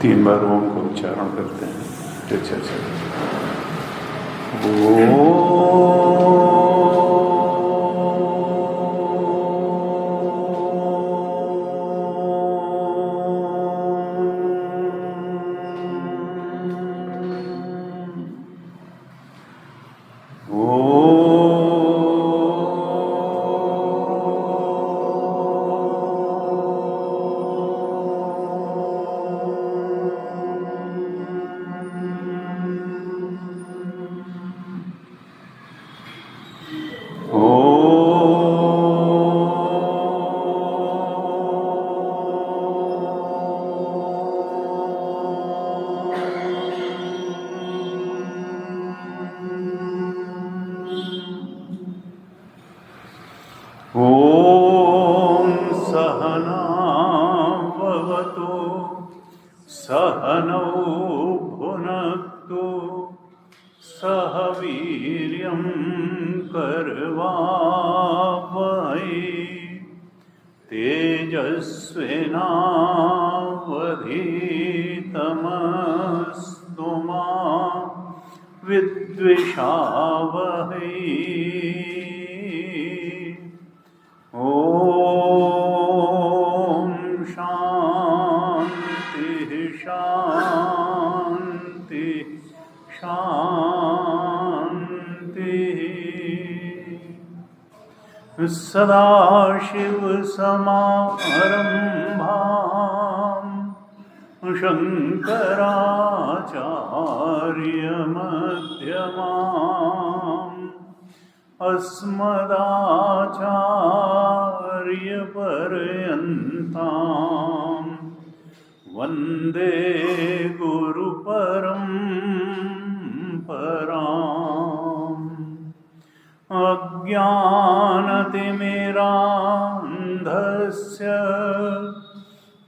3 बार ओम का उच्चारण करते हैं। अच्छा ओ सहना भवतु सहनौ भुनक्तु सह वीर्यं करवावहै तेजस्विनावधीतमस्तु मा विद्विषावहै। ओम शांति शांति शांति। सदाशिव समारंभां शंकराचार्य मध्यमाम् अस्मदाचार्यपर्यन्तां वन्दे गुरुपरम्पराम्। अज्ञानतिमिरान्धस्य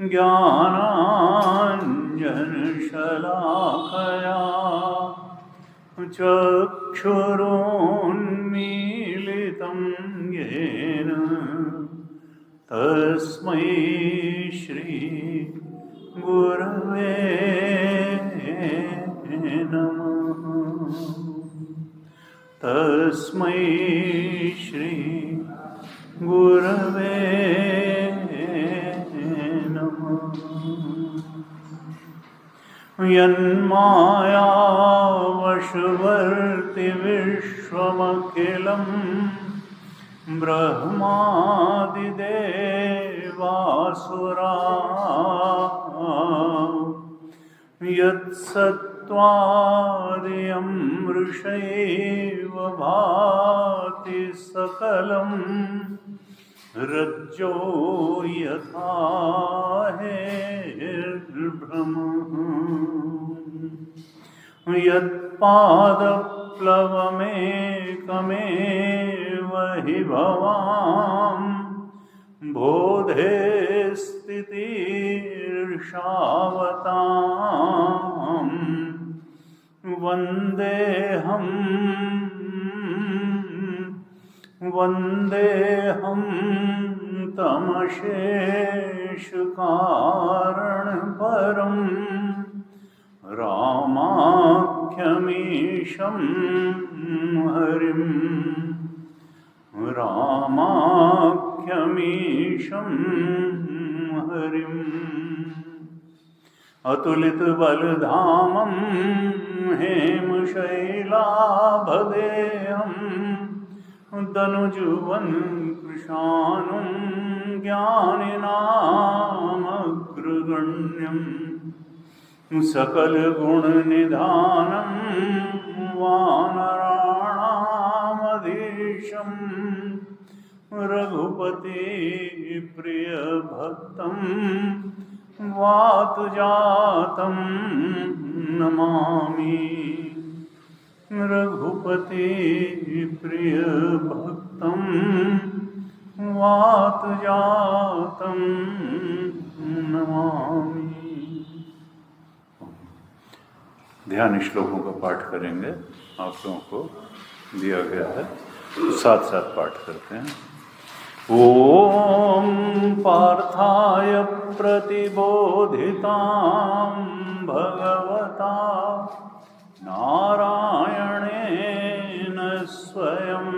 ज्ञानाञ्जनशलाकया चक्षुरुन्मीलितं येन तस्मै श्री गुरवे नमः। तस्मै श्री गुरवे नमः। यन्मायावशवर्ति विश्वमखिलं ब्रह्मादिदेवासुराः यत्सत्त्वादियमृषैव भाति सकलं रज्जो यथा हेर्भ्रमः। यत्पादप्लवमेकमेव हि भवां बोधे स्थितिर्षावतां वन्देऽहं तमशेषकारणपरं रामाख्यमीशं हरिं रामाख्यमीशं हरिम्। अतुलितबलधामं हेमशैलाभदेहं दनुजुवन् कृशानुं ज्ञानिनामग्रगण्यं सकलगुणनिधानं वानराणामधीशं रघुपतिप्रियभक्तं वातुजातं नमामि। रघुपतिप्रियभक्तं वातुजातं नमामि। ध्यान श्लोकों का पाठ करेंगे, आप लोगों को दिया गया है, तो साथ साथ पाठ करते हैं। ओम पार्थाय प्रतिबोधितां भगवता नारायणेन स्वयं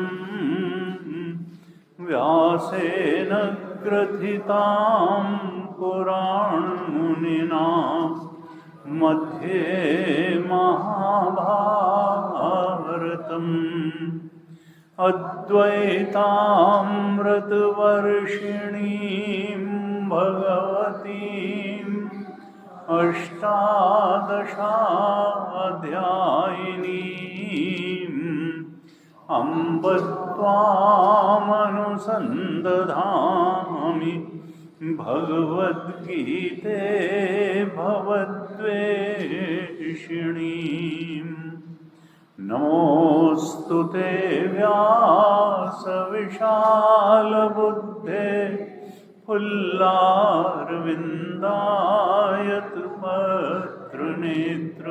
व्यासेन ग्रथितां पुराणमुनिना मध्ये महाभारतम् अद्वैतामृतवर्षिणीं भगवतीम् अष्टादशाध्यायिनीम् अम्ब त्वामनुसन्दधामि भगवद्गीते भवद्वेषिणीम् नमोऽस्तु ते व्यासविशालबुद्धे फुल्लारविन्दायतपत्रनेत्र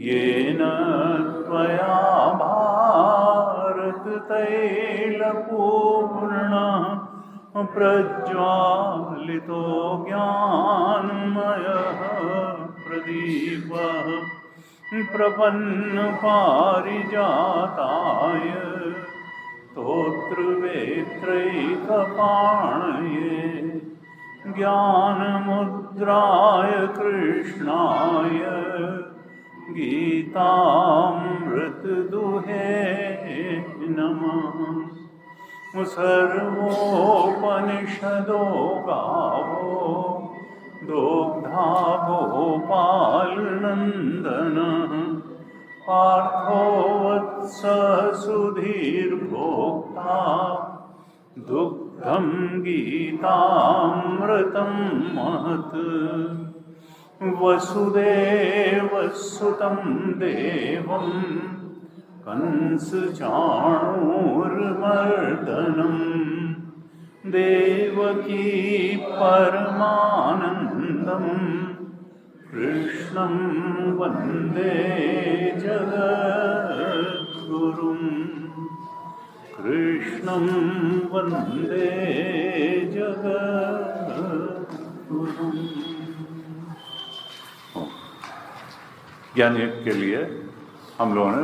येन त्वया भारततैलपूर्णः प्रज्वालितो ज्ञानमयः प्रदीपः प्रपन्नपारिजाताय स्तोत्रवेत्रैकपाणये ज्ञानमुद्राय कृष्णाय गीतामृतदुहे नमः। सर्वोपनिषदो गावो दोग्धा गोपालनन्दनः पार्थो वत्स सुधीर्भोक्ता दुग्धं गीतामृतं महत् वसुदेवसुतं देवं कंसचाणूरमर्दनम् देवकी परमानन्दं कृष्णं वन्दे जगद्गुरुं कृष्णं वन्दे जगद्गुरुम्। ज्ञान यज्ञ के लिए हम लोगों ने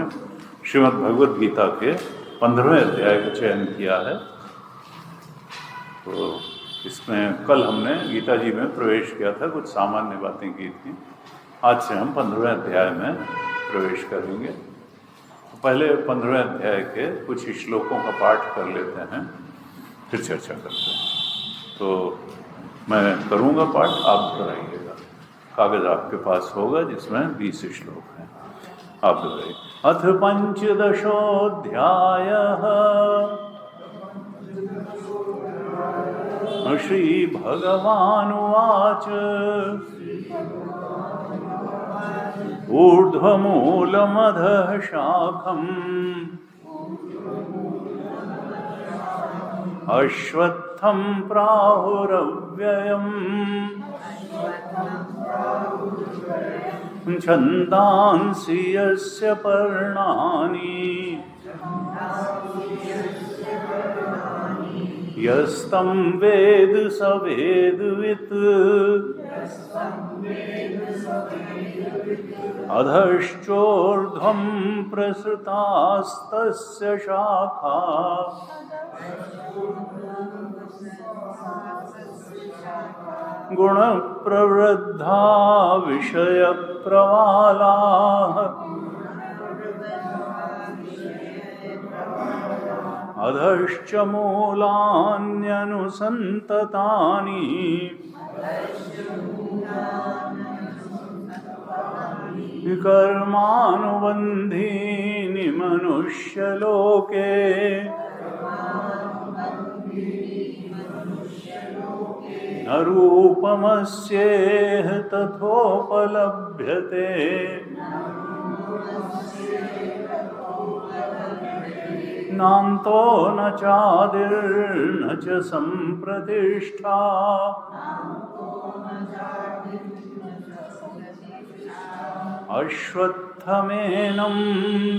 श्रीमद् भगवद गीता के 15वें अध्याय का चयन किया है। तो इसमें कल हमने गीता जी में प्रवेश किया था, कुछ सामान्य बातें की थी। आज से हम 15वें अध्याय में प्रवेश करेंगे। तो पहले 15वें अध्याय के कुछ श्लोकों का पाठ कर लेते हैं, फिर चर्चा करते हैं। तो मैं करूँगा पाठ, आप दोहराइएगा। कागज आपके पास होगा जिसमें 20 श्लोक हैं, आप दोहराइए। अथ पंचदशोऽध्यायः श्रीभगवानुवाच ऊर्ध्वमूलमधः शाखम् अश्वत्थं प्राहुरव्ययम् छन्दांसि यस्य पर्णानि यस्तं वेद स वेदवित् अधश्चोर्ध्वं प्रसृतास्तस्य शाखा गुणप्रवृद्धा विषयप्रवालाः अधश्च मूलान्यनुसन्ततानि कर्मानुबन्धीनि मनुष्यलोके न रूपमस्येह तथोपलभ्यते नान्तो न चादिर्न च सम्प्रतिष्ठा अश्वत्थमेनं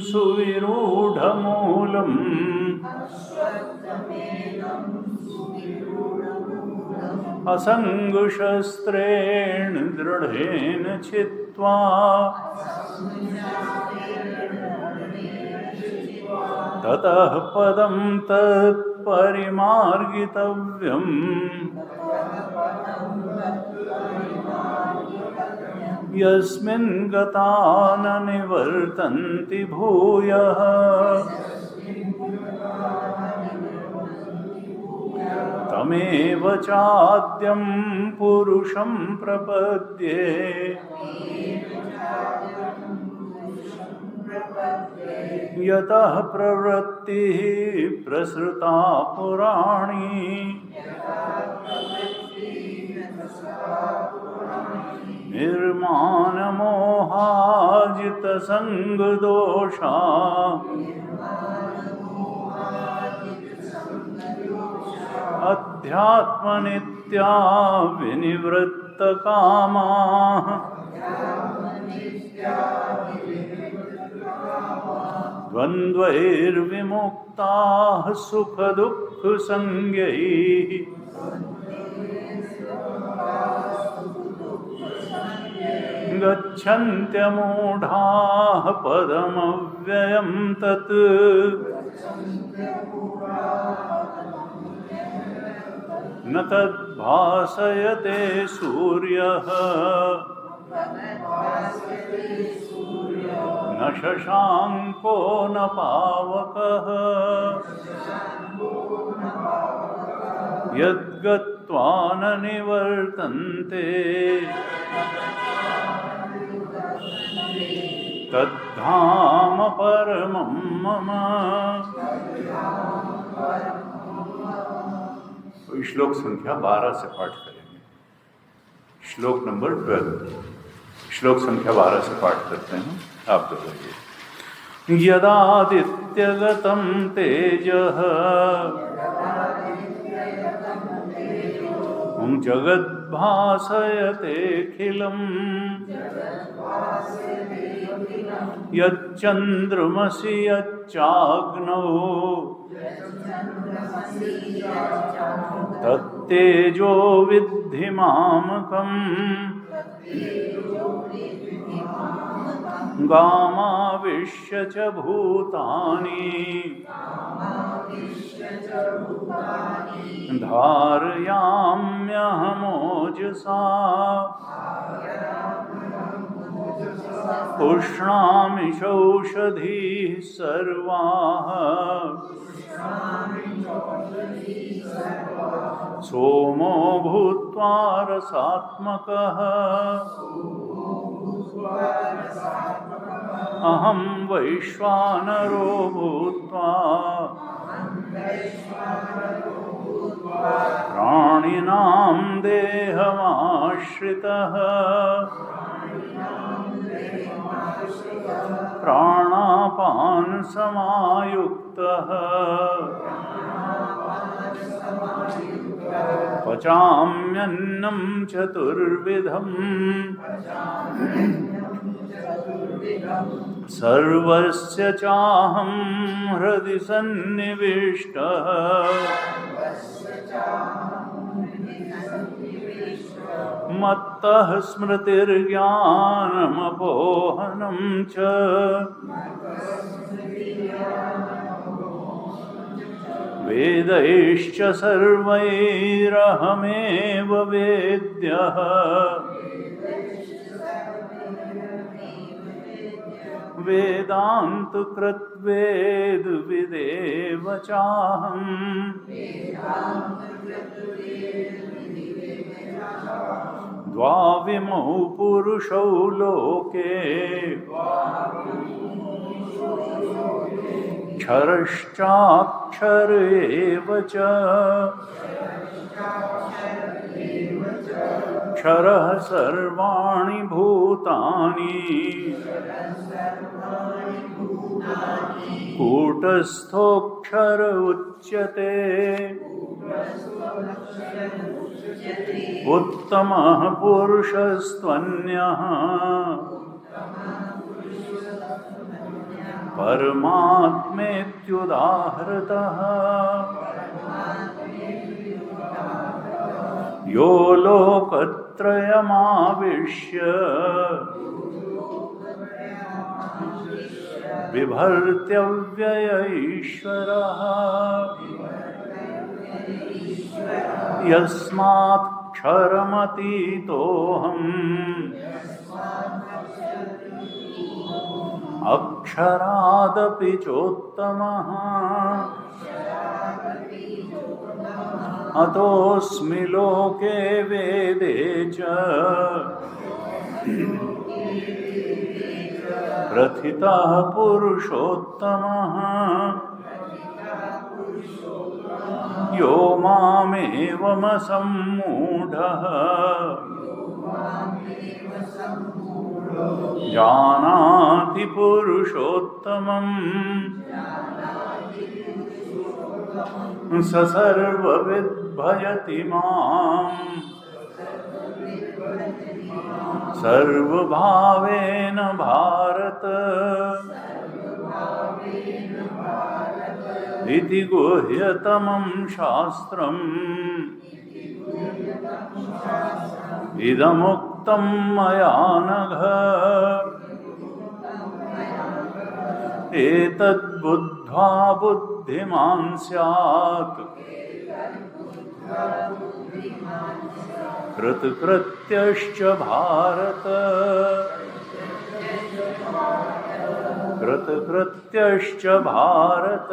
सुविरूढमूलम् असङ्गशस्त्रेण दृढेन चित्वा ततः पदं तत्परिमार्गितव्यम् यस्मिन् गता न निवर्तन्ति भूयः तमेव चाद्यं पुरुषं प्रपद्ये यतः प्रवृत्तिः प्रसृता पुराणी निर्मानमोहाजितसङ्गदोषा अध्यात्मनित्या विनिवृत्तकामाः द्वन्द्वैर्विमुक्ताः सुखदुःखसंज्ञैः गच्छन्त्यमूढाः पदमव्ययं तत् न तद्भासयते सूर्यः न शशाङ्को न पावकः यद्गत्वा न निवर्तन्ते तद्धाम परमं मम। श्लोक संख्या 12 से पाठ करेंगे। श्लोक नंबर 12, श्लोक संख्या 12 से पाठ करते हैं। आप दोहराइए। यदादित्यगतं तेजः जगद्भासयतेऽखिलम् यच्चन्द्रमसि यच्चाग्नौ तत्तेजो विद्धि मामकम् गामाविश्य च भूतानि धारयाम्यहमोजसा पुष्णामि चौषधीः सर्वाः सोमो भूत्वा रसात्मकः अहं वैश्वानरो भूत्वा प्राणिनां देहमाश्रितः प्राणापान समायुक्तः पचाम्यन्नं चतुर्विधम् सर्वस्य चाहं हृदि सन्निविष्टः मत्तः स्मृतिर्ज्ञानमपोहनं च वेदैश्च सर्वैरहमेव वेद्यः वेदान्तकृद्वेदविदेव चाहम् द्वाविमौ पुरुषौ लोके क्षरश्चाक्षर एव च क्षरः सर्वाणि भूतानि कूटस्थोऽक्षर उच्यते उत्तमः पुरुषस्त्वन्यः परमात्मेत्युदाहृतः यो लोकत्रयमाविश्य बिभर्त्यव्यय ईश्वरः यस्मात्क्षरमतीतोऽहम् अक्षरादपि चोत्तमः अतोऽस्मि लोके वेदे च प्रथितः पुरुषोत्तमः यो मामेवमसम्मूढः जानाति पुरुषोत्तमम् स सर्वविद् भजति माम् सर्वभावेन भारत इति गुह्यतमं शास्त्रम् इदमुक्तं मया नघ एतद्बुद्ध्वा बुद्धिमान् स्यात् कृतकृत्यश्च भारत कृतकृत्यश्च भारत।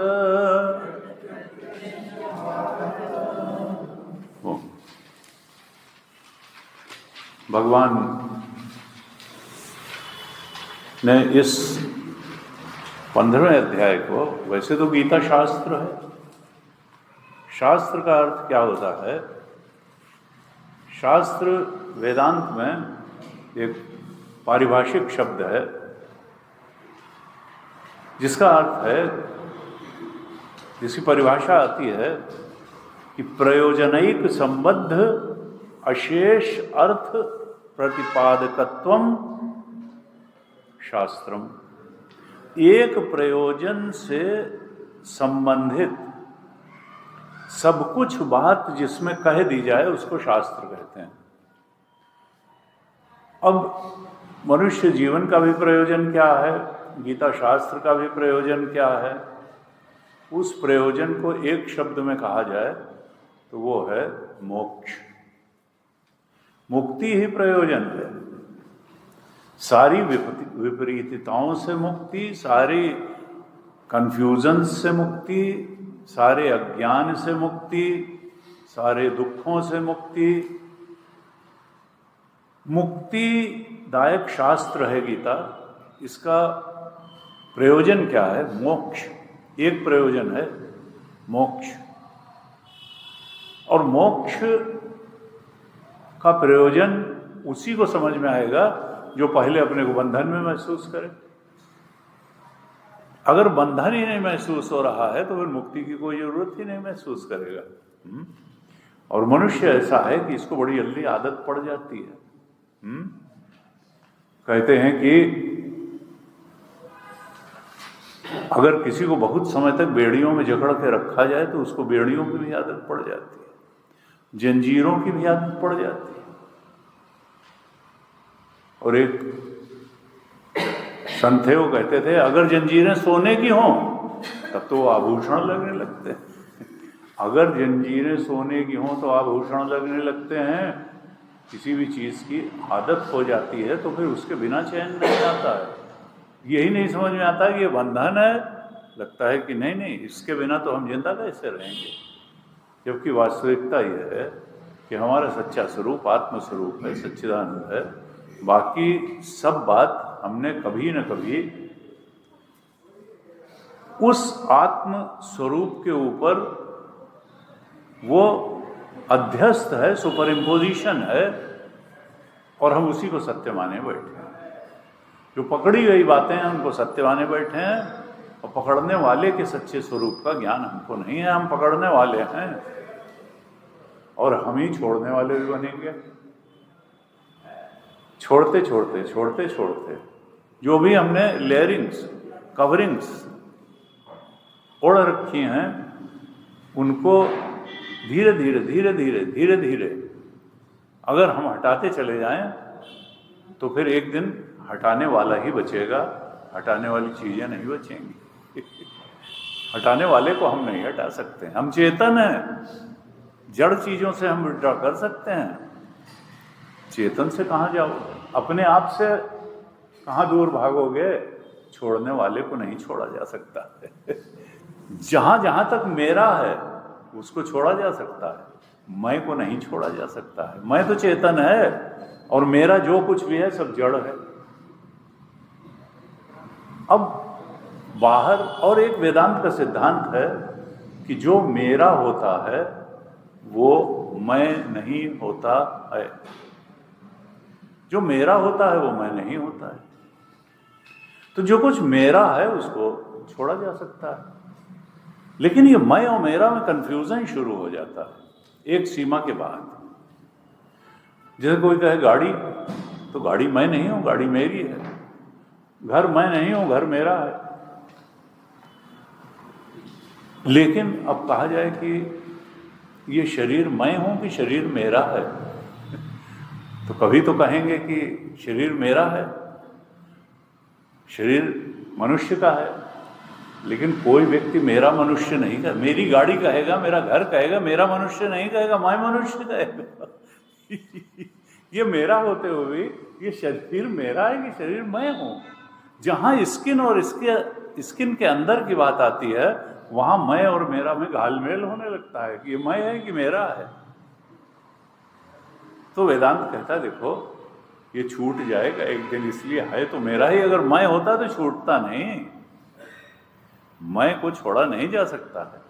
भगवान ने इस 15वें अध्याय को, वैसे तो गीता शास्त्र है, शास्त्र का अर्थ क्या होता है? शास्त्र वेदांत में एक पारिभाषिक शब्द है जिसका अर्थ है, जिसकी परिभाषा आती है कि प्रयोजनैक संबद्ध अशेष अर्थ प्रतिपादकत्वम शास्त्रम। एक प्रयोजन से संबंधित सब कुछ बात जिसमें कह दी जाए उसको शास्त्र कहते हैं। अब मनुष्य जीवन का भी प्रयोजन क्या है, गीता शास्त्र का भी प्रयोजन क्या है, उस प्रयोजन को एक शब्द में कहा जाए तो वो है मोक्ष। मुक्ति ही प्रयोजन है। सारी विपरीतताओं से मुक्ति, सारी कंफ्यूजन से मुक्ति, सारे अज्ञान से मुक्ति, सारे दुखों से मुक्ति, मुक्तिदायक शास्त्र है गीता। इसका प्रयोजन क्या है? मोक्ष। एक प्रयोजन है मोक्ष। और मोक्ष का प्रयोजन उसी को समझ में आएगा जो पहले अपने को बंधन में महसूस करे। अगर बंधन ही नहीं महसूस हो रहा है तो फिर मुक्ति की कोई जरूरत ही नहीं महसूस करेगा। और मनुष्य ऐसा है कि इसको बड़ी जल्दी आदत पड़ जाती है। कहते हैं कि अगर किसी को बहुत समय तक बेड़ियों में जकड़ के रखा जाए तो उसको बेड़ियों की भी आदत पड़ जाती है, जंजीरों की भी आदत पड़ जाती है। और एक संत थे, वो कहते थे अगर जंजीरें सोने की हों तब तो आभूषण लगने लगते हैं। अगर जंजीरें सोने की हों तो आभूषण लगने लगते हैं। किसी भी चीज़ की आदत हो जाती है तो फिर उसके बिना चैन नहीं आता है। यही नहीं समझ में आता कि ये बंधन है, लगता है कि नहीं नहीं इसके बिना तो हम जिंदा कैसे रहेंगे। जबकि वास्तविकता यह है कि हमारा सच्चा स्वरूप आत्मस्वरूप है, सच्चिदानंद है। बाकी सब बात हमने कभी न कभी उस आत्म स्वरूप के ऊपर वो अध्यस्त है, सुपर इम्पोजिशन है, और हम उसी को सत्य माने बैठे हैं। जो पकड़ी गई बातें हैं उनको सत्य माने बैठे हैं, और पकड़ने वाले के सच्चे स्वरूप का ज्ञान हमको नहीं है। हम पकड़ने वाले हैं और हम ही छोड़ने वाले भी बनेंगे। छोड़ते छोड़ते छोड़ते छोड़ते जो भी हमने लेयरिंग्स, कवरिंग्स ओढ़ रखी हैं, उनको धीरे धीरे धीरे धीरे धीरे धीरे अगर हम हटाते चले जाएं तो फिर एक दिन हटाने वाला ही बचेगा, हटाने वाली चीजें नहीं बचेंगी। हटाने वाले को हम नहीं हटा सकते। हम चेतन हैं, जड़ चीजों से हम विड्रॉ कर सकते हैं, चेतन से कहाँ जाओगे? अपने आप से कहाँ दूर भागोगे? छोड़ने वाले को नहीं छोड़ा जा सकता है। जहां जहां तक मेरा है उसको छोड़ा जा सकता है, मैं को नहीं छोड़ा जा सकता है। मैं तो चेतन है और मेरा जो कुछ भी है सब जड़ है। अब बाहर और एक वेदांत का सिद्धांत है कि जो मेरा होता है वो मैं नहीं होता है, जो मेरा होता है वो मैं नहीं होता है। तो जो कुछ मेरा है उसको छोड़ा जा सकता है, लेकिन ये मैं और मेरा में कंफ्यूजन शुरू हो जाता है एक सीमा के बाद। जैसे कोई कहे गाड़ी, तो गाड़ी मैं नहीं हूं, गाड़ी मेरी है। घर मैं नहीं हूं, घर मेरा है। लेकिन अब कहा जाए कि ये शरीर मैं हूं कि शरीर मेरा है, तो कभी तो कहेंगे कि शरीर मेरा है, शरीर मनुष्य का है। लेकिन कोई व्यक्ति मेरा मनुष्य नहीं कहेगा, मेरी गाड़ी कहेगा, मेरा घर कहेगा, मेरा मनुष्य नहीं कहेगा, मैं मनुष्य कहेगा। ये मेरा होते हुए ये शरीर मेरा है कि शरीर मैं हूं? जहां स्किन और इसके स्किन के अंदर की बात आती है वहां मैं और मेरा में घालमेल होने लगता है कि ये मैं है कि मेरा है। तो वेदांत कहता है देखो ये छूट जाएगा एक दिन, इसलिए है तो मेरा ही। अगर मैं होता तो छूटता नहीं, मैं को छोड़ा नहीं जा सकता है,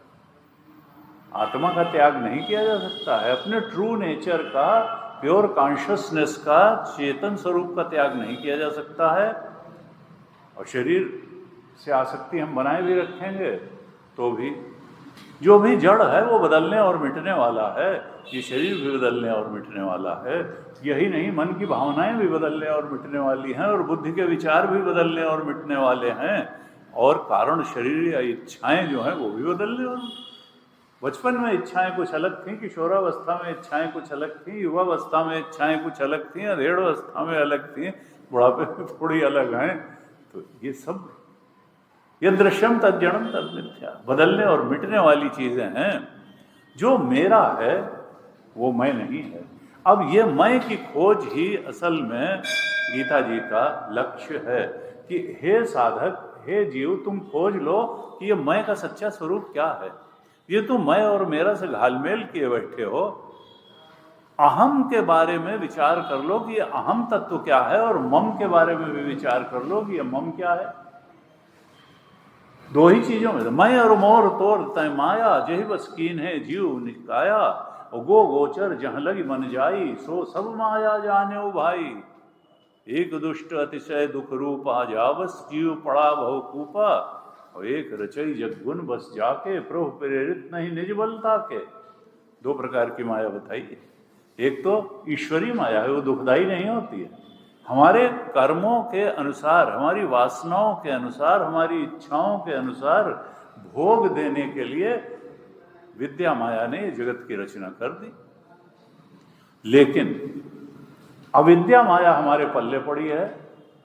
आत्मा का त्याग नहीं किया जा सकता है, अपने ट्रू नेचर का, प्योर कॉन्शियसनेस का, चेतन स्वरूप का त्याग नहीं किया जा सकता है। और शरीर से आसक्ति हम बनाए भी रखेंगे तो भी जो भी जड़ है वो बदलने और मिटने वाला है। ये शरीर भी बदलने और मिटने वाला है। यही नहीं, मन की भावनाएं भी बदलने और मिटने वाली हैं, और बुद्धि के विचार भी बदलने और मिटने वाले हैं, और कारण शरीर या इच्छाएं जो हैं वो भी बदलने और। बचपन में इच्छाएं कुछ अलग थीं, किशोरावस्था में इच्छाएं कुछ अलग थीं, युवावस्था में इच्छाएं कुछ अलग थीं, अधेड़ावस्था में अलग थीं, बुढ़ापे में थोड़ी अलग हैं। तो ये सब यह दृश्यम तज्जड़म तद मिथ्या, बदलने और मिटने वाली चीजें हैं। जो मेरा है वो मैं नहीं है। अब ये मैं की खोज ही असल में गीता जी का लक्ष्य है कि हे साधक, हे जीव, तुम खोज लो कि ये मैं का सच्चा स्वरूप क्या है। ये तुम मैं और मेरा से घालमेल किए बैठे हो। अहम के बारे में विचार कर लो कि ये अहम तत्व क्या है, और मम के बारे में भी विचार कर लो कि ये मम क्या है। दो ही चीजों में मैं और मोर तोर तय माया, जही बस कीन है जीव निकाया, गो गोचर जहाँ लगी मन जाई, सो सब माया जाने ओ भाई। एक दुष्ट अतिशय दुख रूपा, जावस जीव पड़ा बहु कूपा, और एक रचई जगुन बस जाके, प्रभु प्रेरित नहीं निज बलता के। दो प्रकार की माया बताइए। एक तो ईश्वरीय माया है, वो दुखदाई नहीं होती है, हमारे कर्मों के अनुसार, हमारी वासनाओं के अनुसार, हमारी इच्छाओं के अनुसार भोग देने के लिए विद्या माया ने जगत की रचना कर दी। लेकिन अविद्या माया हमारे पल्ले पड़ी है।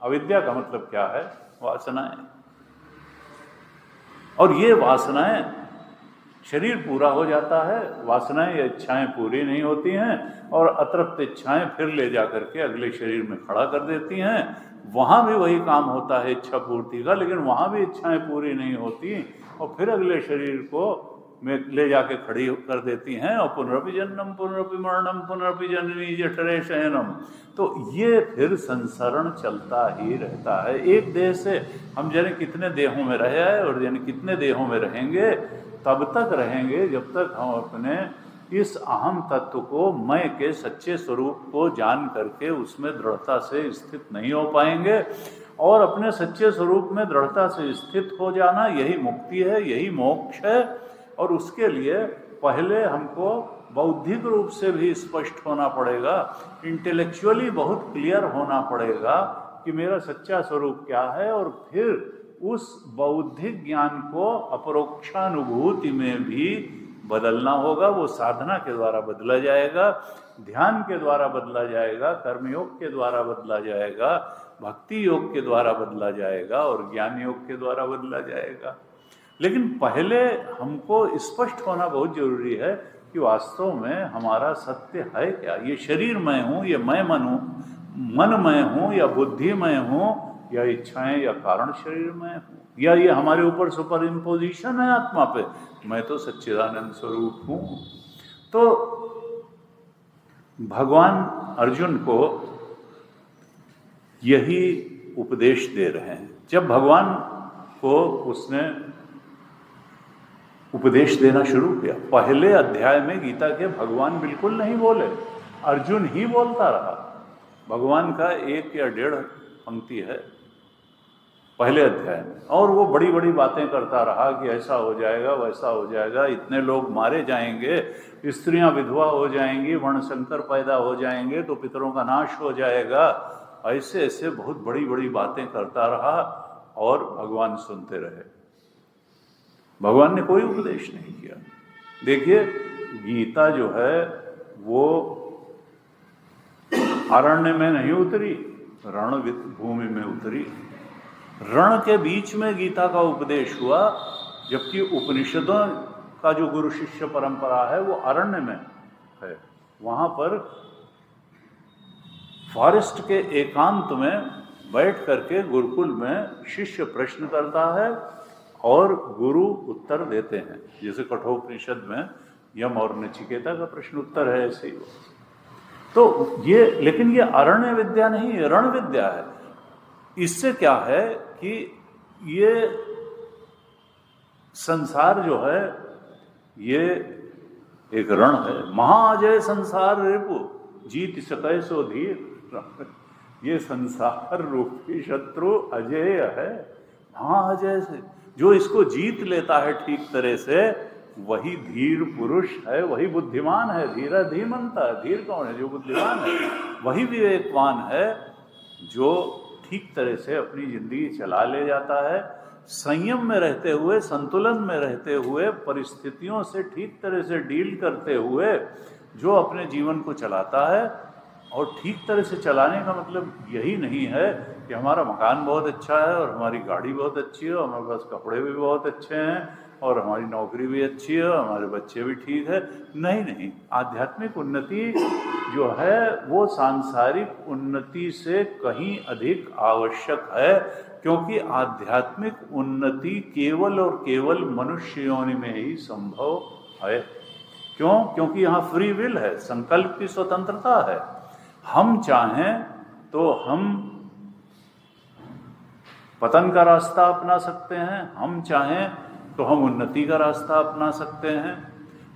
अविद्या का मतलब क्या है? वासनाएं। और ये वासनाएं, शरीर पूरा हो जाता है, वासनाएं या इच्छाएं पूरी नहीं होती हैं, और अतृप्त इच्छाएं फिर ले जा करके अगले शरीर में खड़ा कर देती हैं। वहां भी वही काम होता है इच्छा पूर्ति का, लेकिन वहां भी इच्छाएं पूरी नहीं होती, और फिर अगले शरीर को में ले जाके खड़ी कर देती हैं, और पुनरपि जन्मम पुनरपि मरणम पुनरपि जननी जठरे शयनम। तो ये फिर संसरण चलता ही रहता है। एक देह से हम जाने कितने देहों में रहे हैं, और जाने कितने देहों में रहेंगे, तब तक रहेंगे जब तक हम अपने इस अहम तत्व को, मैं के सच्चे स्वरूप को जान करके उसमें दृढ़ता से स्थित नहीं हो पाएंगे। और अपने सच्चे स्वरूप में दृढ़ता से स्थित हो जाना यही मुक्ति है, यही मोक्ष है। और उसके लिए पहले हमको बौद्धिक रूप से भी स्पष्ट होना पड़ेगा, इंटेलेक्चुअली बहुत क्लियर होना पड़ेगा कि मेरा सच्चा स्वरूप क्या है, और फिर उस बौद्धिक ज्ञान को अपरोक्षानुभूति में भी बदलना होगा वो साधना के द्वारा बदला जाएगा, ध्यान के द्वारा बदला जाएगा, कर्मयोग के द्वारा बदला जाएगा, भक्ति योग के द्वारा बदला जाएगा और ज्ञान योग के द्वारा बदला जाएगा। लेकिन पहले हमको स्पष्ट होना बहुत जरूरी है कि वास्तव में हमारा सत्य है क्या। ये शरीर मैं हूँ, ये मैं मन मैं हूँ, या बुद्धि मैं हूँ, या इच्छाएं या कारण शरीर में हूँ, या ये हमारे ऊपर सुपर इम्पोजिशन है आत्मा पे। मैं तो सच्चिदानंद स्वरूप हूँ। तो भगवान अर्जुन को यही उपदेश दे रहे हैं। जब भगवान को उसने उपदेश देना शुरू किया, पहले अध्याय में गीता के भगवान बिल्कुल नहीं बोले, अर्जुन ही बोलता रहा। भगवान का 1 या 1.5 पंक्ति है पहले अध्याय में, और वो बड़ी बड़ी बातें करता रहा कि ऐसा हो जाएगा, वैसा हो जाएगा, इतने लोग मारे जाएंगे, स्त्रियां विधवा हो जाएंगी, वर्णशंकर पैदा हो जाएंगे, तो पितरों का नाश हो जाएगा। ऐसे ऐसे बहुत बड़ी बड़ी बातें करता रहा और भगवान सुनते रहे। भगवान ने कोई उपदेश नहीं किया। देखिए, गीता जो है वो अरण्य में नहीं उतरी, रण भूमि में उतरी। रण के बीच में गीता का उपदेश हुआ, जबकि उपनिषदों का जो गुरु शिष्य परंपरा है वो अरण्य में है। वहां पर फॉरेस्ट के एकांत में बैठ करके गुरुकुल में शिष्य प्रश्न करता है और गुरु उत्तर देते हैं। जैसे कठोपनिषद में यम और नचिकेता का प्रश्न उत्तर है, ऐसे ही। तो ये, लेकिन ये अरण्य विद्या नहीं, रण विद्या है। इससे क्या है कि ये संसार जो है ये एक रण है। महाअजय संसार रिपु जीत सकै सो धीर। ये संसार रूपी शत्रु अजय है, महाअजय से। जो इसको जीत लेता है ठीक तरह से, वही धीर पुरुष है, वही बुद्धिमान है। धीरा धीमंता, धीर कौन है? जो बुद्धिमान है। वही विवेकवान है जो ठीक तरह से अपनी जिंदगी चला ले जाता है, संयम में रहते हुए, संतुलन में रहते हुए, परिस्थितियों से ठीक तरह से डील करते हुए जो अपने जीवन को चलाता है। और ठीक तरह से चलाने का मतलब यही नहीं है कि हमारा मकान बहुत अच्छा है और हमारी गाड़ी बहुत अच्छी है, हमारे पास कपड़े भी बहुत अच्छे हैं और हमारी नौकरी भी अच्छी है, हमारे बच्चे भी ठीक है। नहीं नहीं, आध्यात्मिक उन्नति जो है वो सांसारिक उन्नति से कहीं अधिक आवश्यक है, क्योंकि आध्यात्मिक उन्नति केवल और केवल मनुष्य योनि में ही संभव है। क्यों? क्योंकि यहाँ फ्री विल है, संकल्प की स्वतंत्रता है। हम चाहें तो हम पतन का रास्ता अपना सकते हैं, हम चाहें तो हम उन्नति का रास्ता अपना सकते हैं,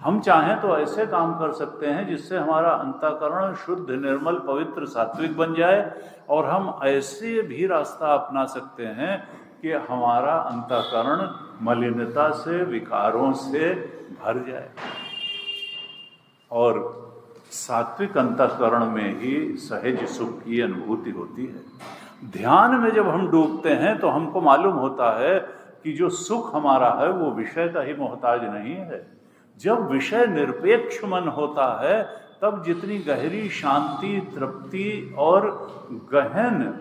हम चाहें तो ऐसे काम कर सकते हैं जिससे हमारा अंतःकरण शुद्ध, निर्मल, पवित्र, सात्विक बन जाए, और हम ऐसे भी रास्ता अपना सकते हैं कि हमारा अंतःकरण मलिनता से, विकारों से भर जाए। और सात्विक अंतःकरण में ही सहज सुख की अनुभूति होती है। ध्यान में जब हम डूबते हैं तो हमको मालूम होता है कि जो सुख हमारा है वो विषय का ही मोहताज नहीं है। जब विषय निरपेक्ष मन होता है तब जितनी गहरी शांति, तृप्ति और गहन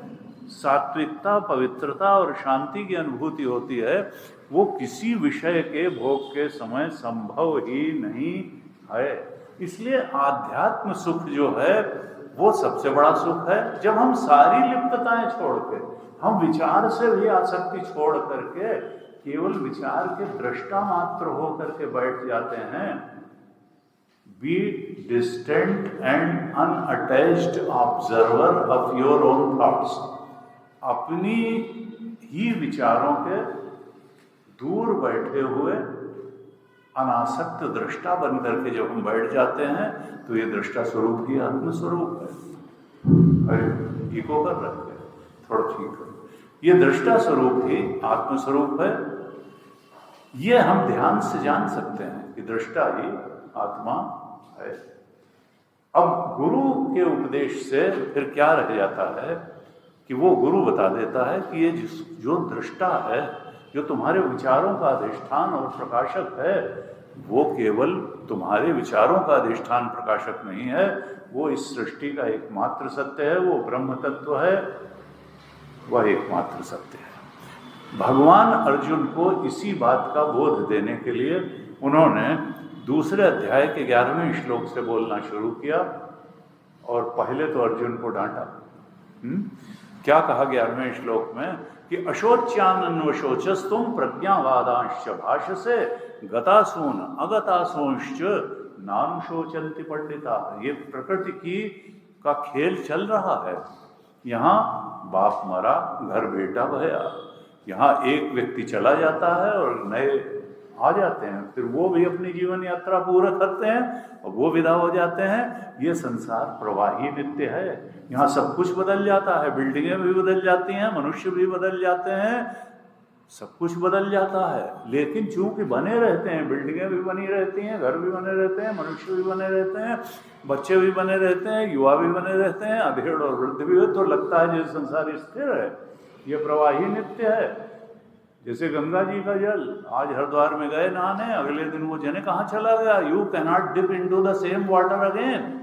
सात्विकता, पवित्रता और शांति की अनुभूति होती है, वो किसी विषय के भोग के समय संभव ही नहीं है। इसलिए आध्यात्म सुख जो है वो सबसे बड़ा सुख है। जब हम सारी लिप्तताएं छोड़ के, हम विचार से भी आसक्ति छोड़ करके केवल विचार के दृष्टा मात्र हो करके बैठ जाते हैं, be distant and unattached observer of your own thoughts. अपनी ही विचारों के दूर बैठे हुए अनासक्त दृष्टा बन करके जब हम बैठ जाते हैं तो ये दृष्टा स्वरूप ही आत्मस्वरूप है। अरे इको कर रहे हैं, थोड़ा ठीक है। ये दृष्टा स्वरूप ही आत्मस्वरूप है। ये हम ध्यान से जान सकते हैं कि दृष्टा ही आत्मा है। अब गुरु के उपदेश से फिर क्या रह जाता है कि वो गुरु बता देता है कि ये जो दृष्टा है, जो तुम्हारे विचारों का अधिष्ठान और प्रकाशक है, वो केवल तुम्हारे विचारों का अधिष्ठान प्रकाशक नहीं है, वो इस सृष्टि का एकमात्र सत्य है, वो ब्रह्म तत्व है, वह एकमात्र सत्य है। भगवान अर्जुन को इसी बात का बोध देने के लिए उन्होंने दूसरे अध्याय के 11वें श्लोक से बोलना शुरू किया, और पहले तो अर्जुन को डांटा। क्या कहा 11वें श्लोक में कि अशोच्यान्वशोचस तुम प्रज्ञावादांश्च भाषसे गतासून अगतासूंश्च नानुशोचन्ति पंडिता। ये प्रकृति का खेल चल रहा है। यहाँ बाप मरा, घर बेटा भया, यहाँ एक व्यक्ति चला जाता है और नए आ जाते हैं, फिर वो भी अपनी जीवन यात्रा पूरा करते हैं और वो विदा हो जाते हैं। ये संसार प्रवाही नित्य है, यहाँ सब कुछ बदल जाता है, बिल्डिंगें भी बदल जाती हैं, मनुष्य भी बदल जाते हैं, सब कुछ बदल जाता है। लेकिन चूंकि बने रहते हैं, बिल्डिंगें भी बनी रहती हैं, घर भी बने रहते हैं, मनुष्य भी बने रहते हैं, बच्चे भी बने रहते हैं, युवा भी बने रहते हैं, अधेड़ और वृद्ध भी हो, तो लगता है जैसे संसार स्थिर है, ये प्रवाही नित्य है। जैसे गंगा जी का जल, आज हरिद्वार में गए नहाने, अगले दिन वो जने कहाँ चला गया। You cannot dip into the same water again.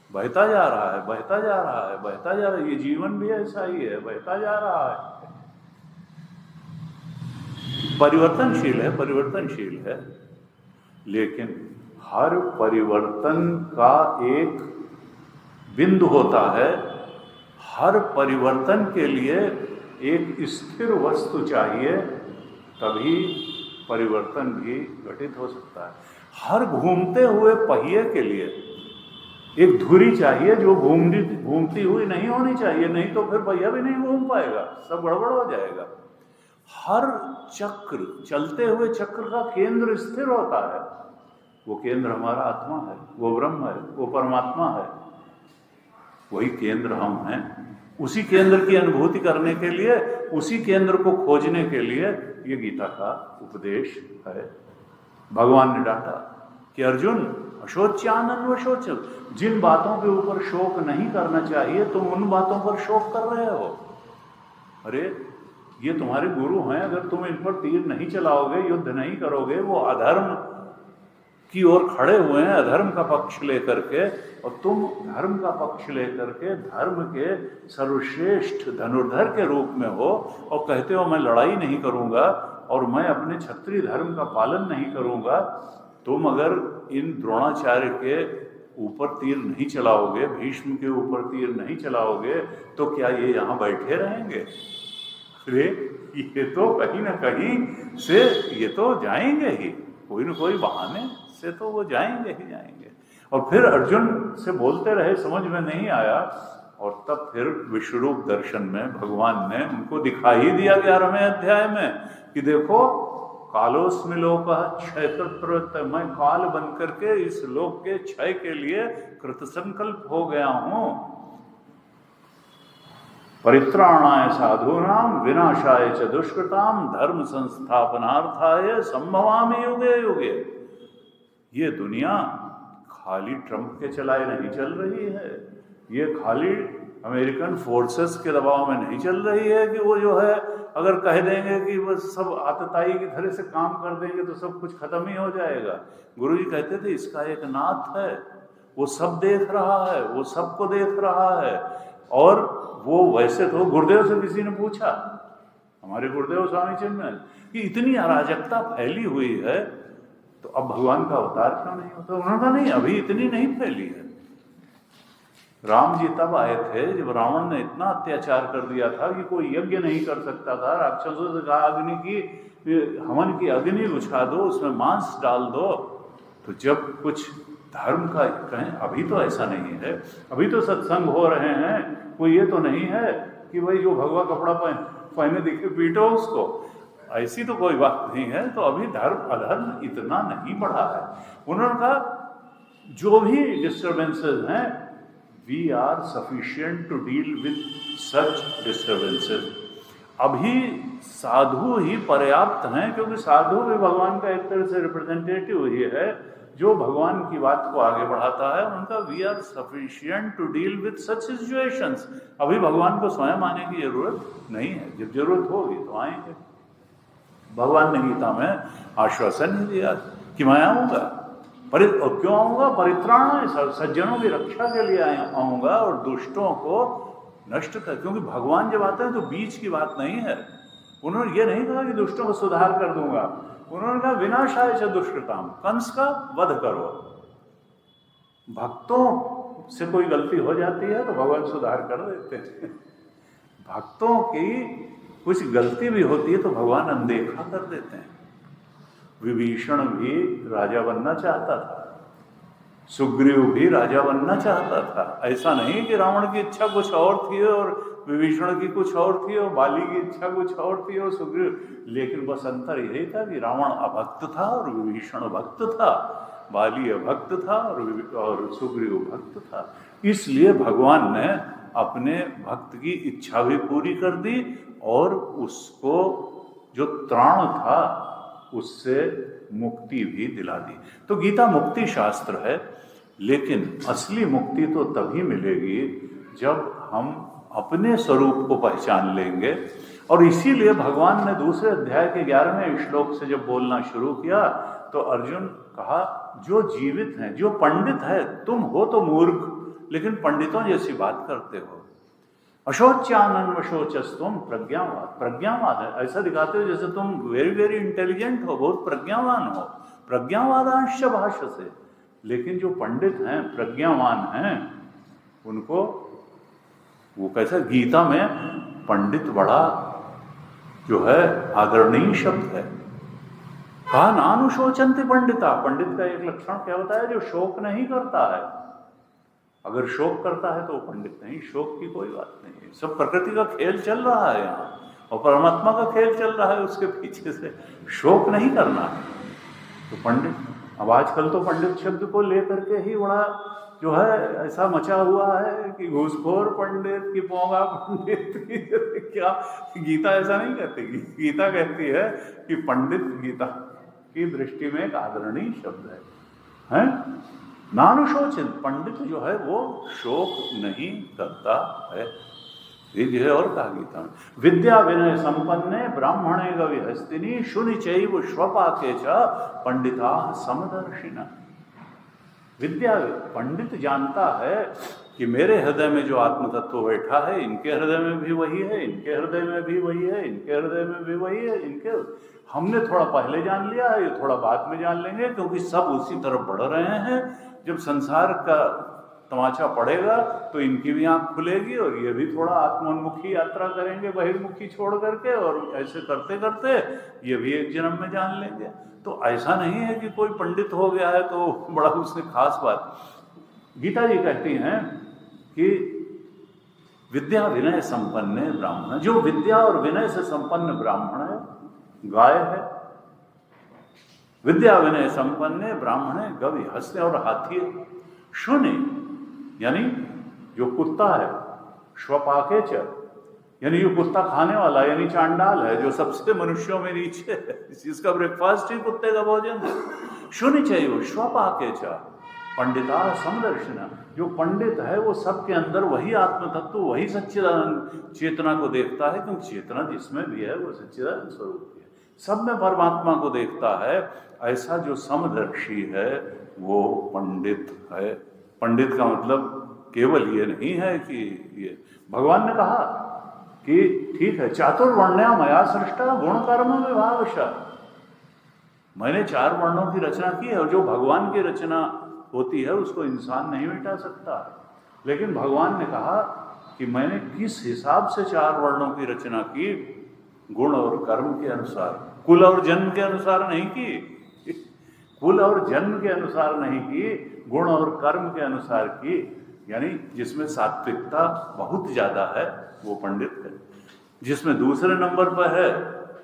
बहता जा रहा है, बहता जा रहा है, बहता जा रहा है। ये जीवन भी ऐसा ही है, बहता जा रहा है, परिवर्तनशील है, परिवर्तनशील है। लेकिन हर परिवर्तन का एक बिंदु होता है, हर परिवर्तन के लिए एक स्थिर वस्तु चाहिए, तभी परिवर्तन भी घटित हो सकता है। हर घूमते हुए पहिए के लिए एक धुरी चाहिए जो घूमती हुई नहीं होनी चाहिए, नहीं तो फिर पहिया भी नहीं घूम पाएगा, सब गड़बड़ हो जाएगा। हर चक्र, चलते हुए चक्र का केंद्र स्थिर होता है, वो केंद्र हमारा आत्मा है, वो ब्रह्म है, वो परमात्मा है, वही केंद्र हम हैं। उसी केंद्र की अनुभूति करने के लिए, उसी केंद्र को खोजने के लिए ये गीता का उपदेश है। भगवान ने डांटा कि अर्जुन अशोच्यान्वशोचम, जिन बातों के ऊपर शोक नहीं करना चाहिए तुम उन बातों पर शोक कर रहे हो। अरे ये तुम्हारे गुरु हैं, अगर तुम इन पर तीर नहीं चलाओगे, युद्ध नहीं करोगे, वो अधर्म की ओर खड़े हुए हैं, अधर्म का पक्ष लेकर के, और तुम धर्म का पक्ष लेकर के धर्म के सर्वश्रेष्ठ धनुर्धर के रूप में हो और कहते हो मैं लड़ाई नहीं करूंगा और मैं अपने क्षत्रिय धर्म का पालन नहीं करूंगा। तुम अगर इन द्रोणाचार्य के ऊपर तीर नहीं चलाओगे, भीष्म के ऊपर तीर नहीं चलाओगे, तो क्या ये यहाँ बैठे रहेंगे? अरे ये तो कहीं ना कहीं से ये तो जाएंगे ही, कोई न कोई बहाने से तो वो जाएंगे ही जाएंगे। और फिर अर्जुन से बोलते रहे, समझ में नहीं आया, और तब फिर विश्वरूप दर्शन में भगवान ने उनको दिखा ही दिया 11वें अध्याय में कि देखो कालोस्मि लोक क्षयकृत, मैं काल बन करके इस लोक के क्षय के लिए कृतसंकल्प हो गया हूं। परित्राणाय साधूनाम विनाशाय च दुष्कृताम धर्म संस्थापनार्थाय संभवामि युगे युगे। ये दुनिया खाली ट्रंप के चलाए नहीं चल रही है, ये खाली अमेरिकन फोर्सेस के दबाव में नहीं चल रही है कि वो जो है अगर कह देंगे कि बस सब आतताई की तरह से काम कर देंगे तो सब कुछ खत्म ही हो जाएगा। गुरुजी कहते थे इसका एक नाथ है, वो सब देख रहा है, वो सबको देख रहा है। और वो वैसे तो गुरुदेव से किसी ने पूछा, हमारे गुरुदेव स्वामी चिन्मय, कि इतनी अराजकता फैली हुई है तो अब भगवान का अवतार क्यों नहीं होता? उन्होंने कहा नहीं, अभी इतनी नहीं फैली है। राम जी तब आए थे जब रावण ने इतना अत्याचार कर दिया था कि कोई यज्ञ नहीं कर सकता था। राक्षसों से कहा अग्नि की, हवन की अग्नि बुझा दो, उसमें मांस डाल दो। तो जब कुछ धर्म का कहें, अभी तो ऐसा नहीं है, अभी तो सत्संग हो रहे हैं, कोई ये तो नहीं है कि भाई जो भगवा कपड़ा पहने दिखे पीटो उसको, ऐसी तो कोई बात नहीं है। तो अभी धर्म अधर्म इतना नहीं बढ़ा है। उन्होंने कहा जो भी डिस्टर्बेंसेस हैं, we are sufficient to deal with such disturbances. अभी साधु ही पर्याप्त हैं, क्योंकि साधु भी भगवान का एक तरह से रिप्रेजेंटेटिव ही है जो भगवान की बात को आगे बढ़ाता है। उनका we are sufficient to deal with such situations. अभी भगवान को स्वयं आने की जरूरत नहीं है, जब जरूरत होगी तो आएंगे। भगवान ने गीता में आश्वासन दिया कि मैं आऊँगा, और क्यों आऊँगा? परित्राण, सज्जनों की रक्षा के लिए आऊँगा और दुष्टों को नष्ट कर। क्योंकि भगवान जब आते हैं तो बीच की बात नहीं है। उन्होंने ये नहीं कहा कि दुष्टों को सुधार कर दूंगा, उन्होंने कहा विनाशाय च दुष्कृताम, कंस का वध करो। भक्तों से कोई गलती हो जाती है तो भगवान सुधार कर देते हैं। भक्तों की कुछ गलती भी होती है तो भगवान अनदेखा कर देते हैं। विभीषण भी राजा बनना चाहता था, सुग्रीव भी राजा बनना चाहता था। ऐसा नहीं कि रावण की इच्छा कुछ और थी और विभीषण की कुछ और थी और बाली की इच्छा कुछ और थी और सुग्रीव, लेकिन बस अंतर यही था कि रावण अभक्त था और विभीषण भक्त था, बाली अभक्त था और सुग्रीव भक्त था। इसलिए भगवान ने अपने भक्त की इच्छा भी पूरी कर दी और उसको जो त्राण था उससे मुक्ति भी दिला दी। तो गीता मुक्ति शास्त्र है, लेकिन असली मुक्ति तो तभी मिलेगी जब हम अपने स्वरूप को पहचान लेंगे। और इसीलिए भगवान ने दूसरे अध्याय के 11वें श्लोक से जब बोलना शुरू किया तो अर्जुन कहा, जो जीवित हैं, जो पंडित है, तुम हो तो मूर्ख लेकिन पंडितों जैसी बात करते हो। अशोच्यानन्वशोचस्तुम प्रज्ञावाद, प्रज्ञावाद है ऐसा दिखाते हो जैसे तुम वेरी वेरी इंटेलिजेंट हो, बहुत प्रज्ञावान हो, प्रज्ञावादांश भाषसे। लेकिन जो पंडित हैं, प्रज्ञावान हैं, उनको वो कैसा, गीता में पंडित बड़ा जो है आदरणीय शब्द है। कहा नानुशोचन्ति पंडिता, पंडित का एक लक्षण क्या होता है? जो शोक नहीं करता है। अगर शोक करता है तो वो पंडित नहीं, शोक की कोई बात नहीं है। सब प्रकृति का खेल चल रहा है यहाँ और परमात्मा का खेल चल रहा है उसके पीछे से, शोक नहीं करना है तो पंडित। अब आजकल तो पंडित शब्द को लेकर के ही बड़ा जो है ऐसा मचा हुआ है कि घूसखोर पंडित की पोंगा पंडित क्या। गीता ऐसा नहीं कहती, गीता कहती है कि पंडित गीता की दृष्टि में एक आदरणीय शब्द है। नानुशोचित, पंडित जो है वो शोक नहीं करता है। ये है और कहा गीता में, विद्या विनय संपन्ने ब्राह्मणे गविहस्तिनी शुनि चैव श्वपाके च पंडिता समदर्शिना। विद्या, पंडित जानता है कि मेरे हृदय में जो आत्म तत्व बैठा है, इनके हृदय में भी वही है, इनके हृदय में भी वही है, इनके हृदय में भी वही है, इनके हमने थोड़ा पहले जान लिया है, ये थोड़ा बाद में जान लेंगे, क्योंकि सब उसी तरफ बढ़ रहे हैं। जब संसार का तमाचा पड़ेगा तो इनकी भी आंख खुलेगी और ये भी थोड़ा आत्मोन्मुखी यात्रा करेंगे, बहिर्मुखी छोड़ करके, और ऐसे करते करते ये भी एक जन्म में जान लेंगे। तो ऐसा नहीं है कि कोई पंडित हो गया है तो बड़ा उसने खास बात। गीता जी कहती हैं कि विद्या विनय संपन्न ब्राह्मण, जो विद्या और विनय से संपन्न ब्राह्मण है, गाय है। विद्या विनय संपन्न ब्राह्मण है, गवि हंसते और हाथी है। शून्य यानी जो कुत्ता है, श्वपाके च यानी जो कुत्ता खाने वाला यानी चांडाल है, जो सबसे मनुष्यों में नीचे है, जिसका ब्रेकफास्ट ही कुत्ते का भोजन है। शून्य चाहिए श्वपाके च पंडिता समदर्शिना, जो पंडित है वो सबके अंदर वही आत्म तत्व, वही सच्चिदानंद चेतना को देखता है, क्योंकि चेतना जिसमें भी है वो सच्चिदानंद स्वरूप है, सब में परमात्मा को देखता है। ऐसा जो समदर्शी है वो पंडित है। पंडित का मतलब केवल ये नहीं है कि ये, भगवान ने कहा कि ठीक है, चातुर्वर्ण्या मया सृष्टा गुण कर्म विभागशः, मैंने 4 वर्णों की रचना की है, और जो भगवान की रचना होती है उसको इंसान नहीं मिटा सकता। लेकिन भगवान ने कहा कि मैंने किस हिसाब से 4 वर्णों की रचना की, गुण और कर्म के अनुसार, कुल और जन्म के अनुसार नहीं की, कुल और जन्म के अनुसार नहीं की, गुण और कर्म के अनुसार की। यानी जिसमें सात्विकता बहुत ज्यादा है वो पंडित है, जिसमें दूसरे नंबर पर है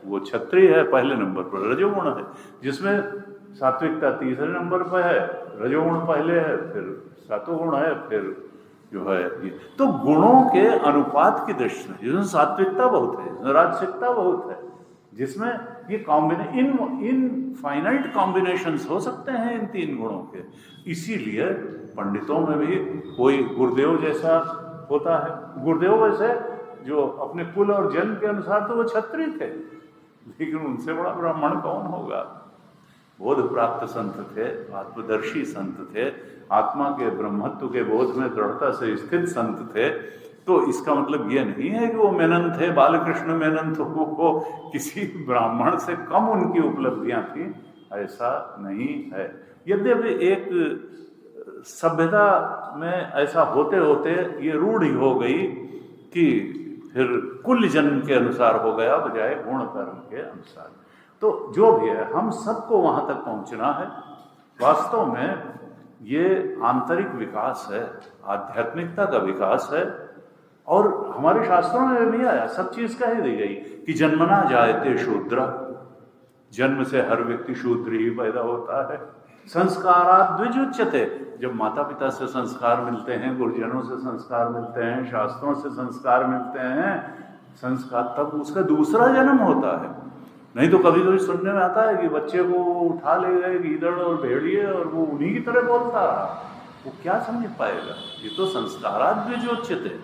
वो क्षत्रिय है, पहले नंबर पर रजोगुण है, जिसमें सात्विकता तीसरे नंबर पर है, रजोगुण पहले है, फिर सतोगुण है, फिर जो है ये। तो गुणों के अनुपात की दृष्टि से जिसमें सात्विकता बहुत है, जिसमें राजसिकता बहुत है, जिसमें ये इनफाइनाइट कॉम्बिनेशंस हो सकते हैं इन 3 गुणों के। इसीलिए पंडितों में भी कोई गुरुदेव जैसा होता है। गुरुदेव वैसे जो अपने कुल और जन्म के अनुसार तो वो क्षत्रिय थे, लेकिन उनसे बड़ा ब्राह्मण कौन होगा? बोध प्राप्त संत थे, आत्मदर्शी संत थे, आत्मा के ब्रह्मत्व के बोध में दृढ़ता से स्थित संत थे। तो इसका मतलब ये नहीं है कि वो मेनन थे, बालकृष्ण मेनन तो वो किसी ब्राह्मण से कम उनकी उपलब्धियां थी, ऐसा नहीं है। यद्यपि एक सभ्यता में ऐसा होते होते ये रूढ़ हो गई कि फिर कुल जन्म के अनुसार हो गया बजाय गुण कर्म के अनुसार। तो जो भी है, हम सबको वहां तक पहुंचना है। वास्तव में ये आंतरिक विकास है, आध्यात्मिकता का विकास है। और हमारे शास्त्रों में भी आया, सब चीज कह दी गई कि जन्मना जायते शूद्र, जन्म से हर व्यक्ति शूद्र ही पैदा होता है। संस्कारात् द्विजुच्यते, जब माता पिता से संस्कार मिलते हैं, गुरुजनों से संस्कार मिलते हैं, शास्त्रों से संस्कार मिलते हैं, संस्कार, तब उसका दूसरा जन्म होता है। नहीं तो कभी कभी सुनने में आता है कि बच्चे को उठा ले गए गीदड़ और भेड़िए और वो उन्हीं की तरह बोलता रहा, वो क्या समझ पाएगा? ये तो संस्कारात् द्विजुच्यते।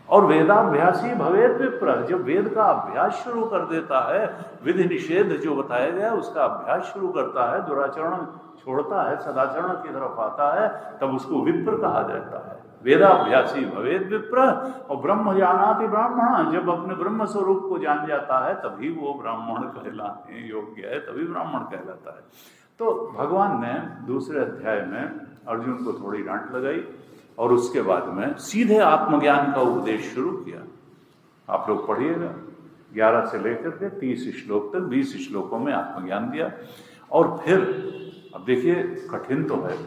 और वेदाभ्यासी भवेद विप्र, जब वेद का अभ्यास शुरू कर देता है, विधि निषेध जो बताया गया उसका अभ्यास शुरू करता है, दुराचरण छोड़ता है, सदाचरण की तरफ आता है, तब उसको विप्र कहा जाता है। वेदाभ्यासी भवेद विप्र। और ब्रह्म जानाति ब्राह्मण, जब अपने ब्रह्म स्वरूप को जान जाता है तभी वो ब्राह्मण कहलाने योग्य है, तभी ब्राह्मण कहलाता है। तो भगवान ने दूसरे अध्याय में अर्जुन को थोड़ी डांट लगाई और उसके बाद में सीधे आत्मज्ञान का उपदेश शुरू किया। आप लोग पढ़िएगा, 11 से लेकर के 30 श्लोक तक, 20 श्लोकों में आत्मज्ञान दिया। और फिर अब देखिए, कठिन तो है।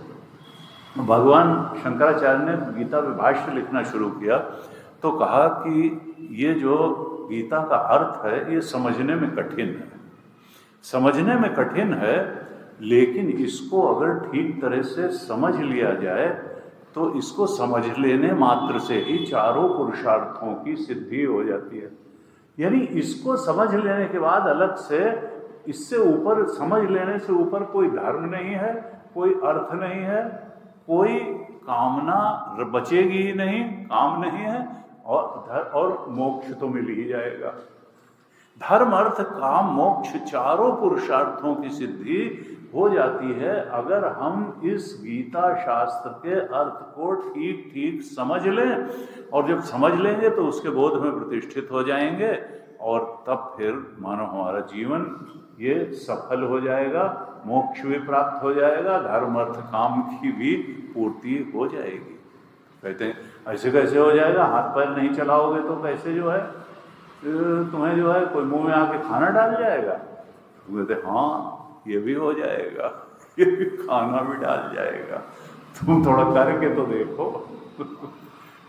भगवान शंकराचार्य ने गीता में भाष्य लिखना शुरू किया तो कहा कि ये जो गीता का अर्थ है ये समझने में कठिन है, समझने में कठिन है, लेकिन इसको अगर ठीक तरह से समझ लिया जाए तो इसको समझ लेने मात्र से ही चारों पुरुषार्थों की सिद्धि हो जाती है। यानी इसको समझ लेने के बाद अलग से, इससे ऊपर, समझ लेने से ऊपर कोई धर्म नहीं है, कोई अर्थ नहीं है, कोई कामना बचेगी ही नहीं, काम नहीं है, और मोक्ष तो मिल ही जाएगा। धर्म अर्थ काम मोक्ष चारों पुरुषार्थों की सिद्धि हो जाती है अगर हम इस गीता शास्त्र के अर्थ को ठीक ठीक समझ लें। और जब समझ लेंगे तो उसके बोध में प्रतिष्ठित हो जाएंगे और तब फिर मानो हमारा जीवन ये सफल हो जाएगा, मोक्ष भी प्राप्त हो जाएगा, धर्म अर्थ काम की भी पूर्ति हो जाएगी। कहते हैं ऐसे कैसे हो जाएगा, हाथ पैर नहीं चलाओगे तो कैसे जो है तुम्हें जो है कोई मुंह में आके खाना डाल जाएगा? कहते हाँ ये भी हो जाएगा, ये भी खाना भी डाल जाएगा। तुम थोड़ा करके तो देखो,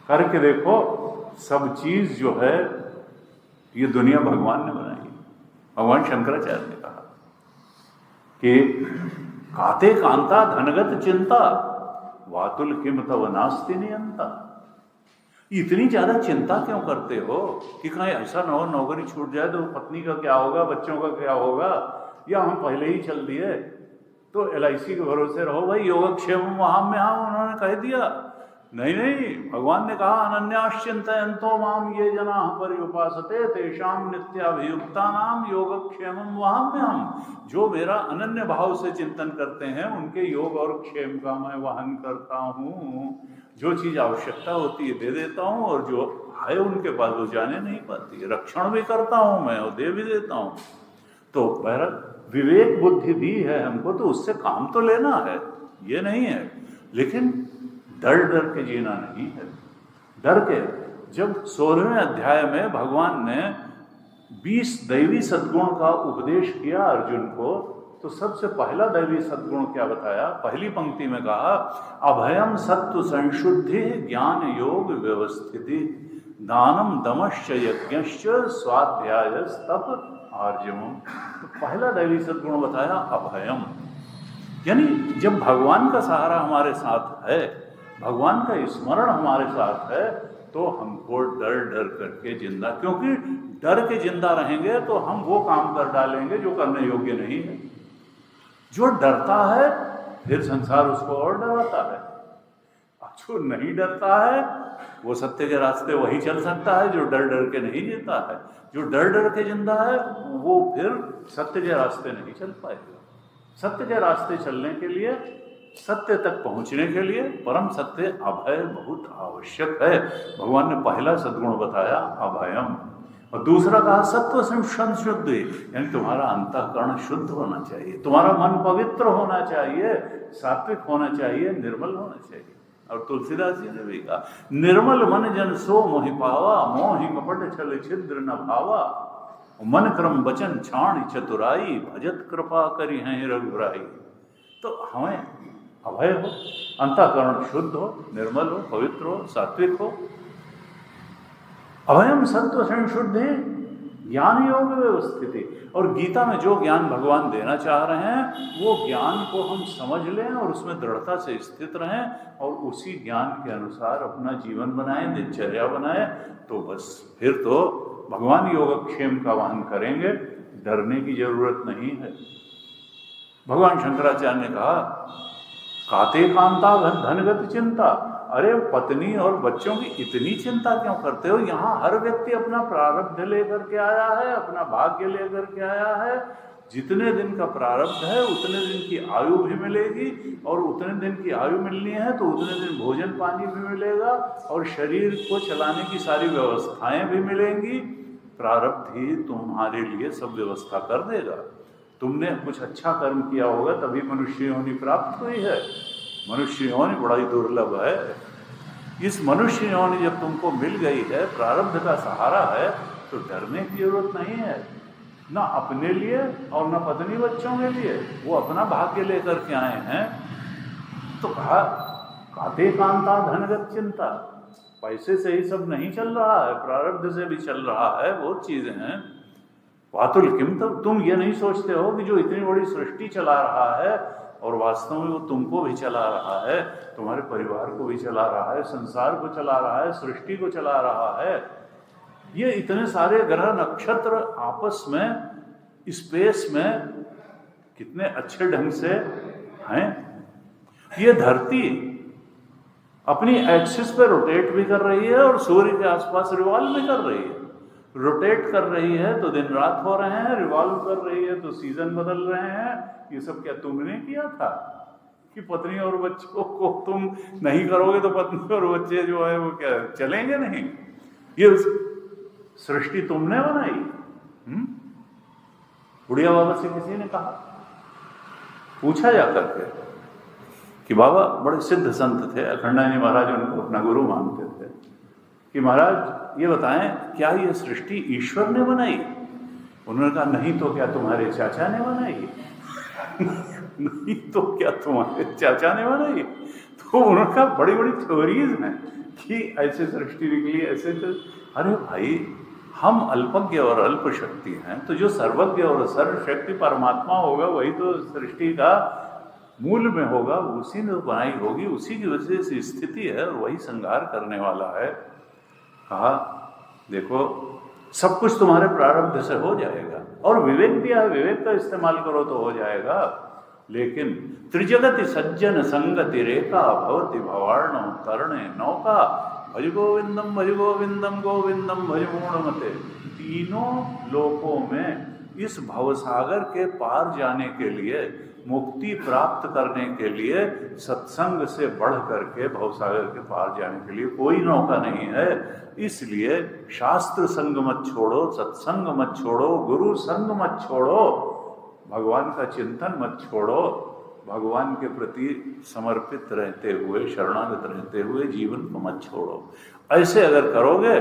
करके देखो। सब चीज जो है ये दुनिया भगवान ने बनाई। भगवान शंकराचार्य ने कहा कि काते कांता धनगत चिंता वातुल किम तव नास्ति नियंता। इतनी ज्यादा चिंता क्यों करते हो कि कहीं ऐसा न हो नौकरी छूट जाए तो पत्नी का क्या होगा, बच्चों का क्या होगा, या हम पहले ही चल दिए तो LIC के भरोसे रहो भाई, योगक्षेम वहां में हम उन्होंने कह दिया। नहीं नहीं, भगवान ने कहा अनन्याश्चिन्तयन्तो माम ये जना पर्युपासते तेषाम नित्याभियुक्तानाम योगक्षेमम वहाम्यहम्। जो मेरा अनन्य भाव से चिंतन करते हैं उनके योग और क्षेम का मैं वहन करता हूँ। जो चीज आवश्यकता होती है दे देता हूँ और जो है उनके पास वो जाने नहीं पाती, रक्षण भी करता हूँ मैं और दे भी देता हूँ। तो बहरहाल विवेक बुद्धि दी है हमको तो उससे काम तो लेना है, ये नहीं है, लेकिन डर डर के जीना नहीं है। डर के, जब 16वें अध्याय में भगवान ने 20 दैवी सद्गुण का उपदेश किया अर्जुन को, तो सबसे पहला दैवी सद्गुण क्या बताया? पहली पंक्ति में कहा अभयम सत्व संशुद्धि ज्ञान योग व्यवस्थिति दानम दमश्च यज्ञश्च स्वाध्यायस्तप आर्जवम। तो पहला दैवी सद्गुण बताया अभयम, यानी जब भगवान का सहारा हमारे साथ है, भगवान का स्मरण हमारे साथ है, तो हमको डर डर करके जिंदा, क्योंकि डर के जिंदा रहेंगे तो हम वो काम कर डालेंगे जो करने योग्य नहीं है। जो डरता है फिर संसार उसको और डराता है। जो नहीं डरता है वो सत्य के रास्ते वही चल सकता है जो डर डर के नहीं जीता है। जो डर डर के जिंदा है वो फिर सत्य के रास्ते नहीं चल पाएगा। सत्य के रास्ते चलने के लिए, सत्य तक पहुंचने के लिए परम सत्य अभय बहुत आवश्यक है। भगवान ने पहला सद्गुण बताया अभयम, और दूसरा कहा सत्व संशुद्ध, यानी तुम्हारा अंतःकरण शुद्ध होना चाहिए, तुम्हारा मन पवित्र होना चाहिए, सात्विक होना चाहिए, निर्मल होना चाहिए। और तुलसीदास जी ने भी कहा निर्मल मन जन सो मोहि पावा, मोहि कपट छल छिद्र न भावा, मन क्रम वचन छाण चतुराई, भजत कृपा करी हैं रघुराई। तो हमें अभय हो, अंतःकरण शुद्ध हो, निर्मल हो, पवित्र हो, सात्विक हो। अभयम सत्व संशुद्धि ज्ञान योग व्यवस्थिति। और गीता में जो ज्ञान भगवान देना चाह रहे हैं वो ज्ञान को हम समझ लें और उसमें दृढ़ता से स्थित रहें और उसी ज्ञान के अनुसार अपना जीवन बनाएं, दिनचर्या बनाएं, तो बस फिर तो भगवान योगक्षेम का वाहन करेंगे, डरने की जरूरत नहीं है। भगवान शंकराचार्य ने कहा काते कांता धनगत चिंता, अरे पत्नी और बच्चों की इतनी चिंता क्यों करते हो? यहाँ हर व्यक्ति अपना प्रारब्ध लेकर के आया है, अपना भाग्य लेकर के आया है। जितने दिन का प्रारब्ध है उतने दिन की आयु भी मिलेगी, और उतने दिन की आयु मिलनी है तो उतने दिन भोजन पानी भी मिलेगा और शरीर को चलाने की सारी व्यवस्थाएं भी मिलेंगी। प्रारब्ध ही तुम्हारे लिए सब व्यवस्था कर देगा। तुमने कुछ अच्छा कर्म किया होगा तभी मनुष्य योनि प्राप्त हुई है। मनुष्य योनि बड़ा ही दुर्लभ है। इस मनुष्य योनि जब तुमको मिल गई है, प्रारब्ध का सहारा है, तो डरने की जरूरत नहीं है, ना अपने लिए और ना पत्नी बच्चों के लिए। वो अपना भाग्य लेकर के आए हैं। तो कहा काते कांता धनगत चिंता, पैसे से ही सब नहीं चल रहा है, प्रारब्ध से भी चल रहा है, बहुत चीजें हैं। वातुल किम, तो तुम ये नहीं सोचते हो कि जो इतनी बड़ी सृष्टि चला रहा है और वास्तव में वो तुमको भी चला रहा है, तुम्हारे परिवार को भी चला रहा है, संसार को चला रहा है, सृष्टि को चला रहा है। ये इतने सारे ग्रह नक्षत्र आपस में स्पेस में कितने अच्छे ढंग से हैं। ये धरती अपनी एक्सिस पे रोटेट भी कर रही है और सूर्य के आसपास रिवॉल्व भी कर रही है। रोटेट कर रही है तो दिन रात हो रहे हैं, रिवॉल्व कर रही है तो सीजन बदल रहे हैं। ये सब क्या तुमने किया था कि पत्नी और बच्चों को तुम नहीं करोगे तो पत्नी और बच्चे जो है वो क्या चलेंगे नहीं? ये सृष्टि तुमने बनाई। बुढ़िया बाबा से किसी ने कहा, पूछा जा करके कि बाबा बड़े सिद्ध संत थे, अखंडानंद महाराज उनको अपना गुरु मानते थे, कि महाराज ये बताएं क्या ये सृष्टि ईश्वर ने बनाई? उन्होंने कहा नहीं तो क्या तुम्हारे चाचा ने बनाई? नहीं तो क्या तुम्हारे चाचा ने बनाई? तो उन्होंने कहा बड़ी बड़ी थ्योरीज हैं कि ऐसे सृष्टि निकली, ऐसे तो। अरे भाई, हम अल्पज्ञ और अल्प शक्ति हैं, तो जो सर्वज्ञ और सर्वशक्ति परमात्मा होगा वही तो सृष्टि का मूल में होगा, उसी ने बनाई होगी, उसी की वजह से स्थिति है और वही संहार करने वाला है। कहा देखो सब कुछ तुम्हारे प्रारब्ध से हो जाएगा, और विवेक दिया है, विवेक का इस्तेमाल करो तो हो जाएगा। लेकिन त्रिजगति सज्जन संगति रेखा भवति भवार्णो तरणे नौका, भज गोविंदम गोविंदम भज मूढ़मते। तीनों लोकों में इस भवसागर के पार जाने के लिए, मुक्ति प्राप्त करने के लिए सत्संग से बढ़ करके भवसागर के पार जाने के लिए कोई नौका नहीं है। इसलिए शास्त्र संग मत छोड़ो, सत्संग मत छोड़ो, गुरु संग मत छोड़ो, भगवान का चिंतन मत छोड़ो, भगवान के प्रति समर्पित रहते हुए, शरणागत रहते हुए जीवन को मत छोड़ो। ऐसे अगर करोगे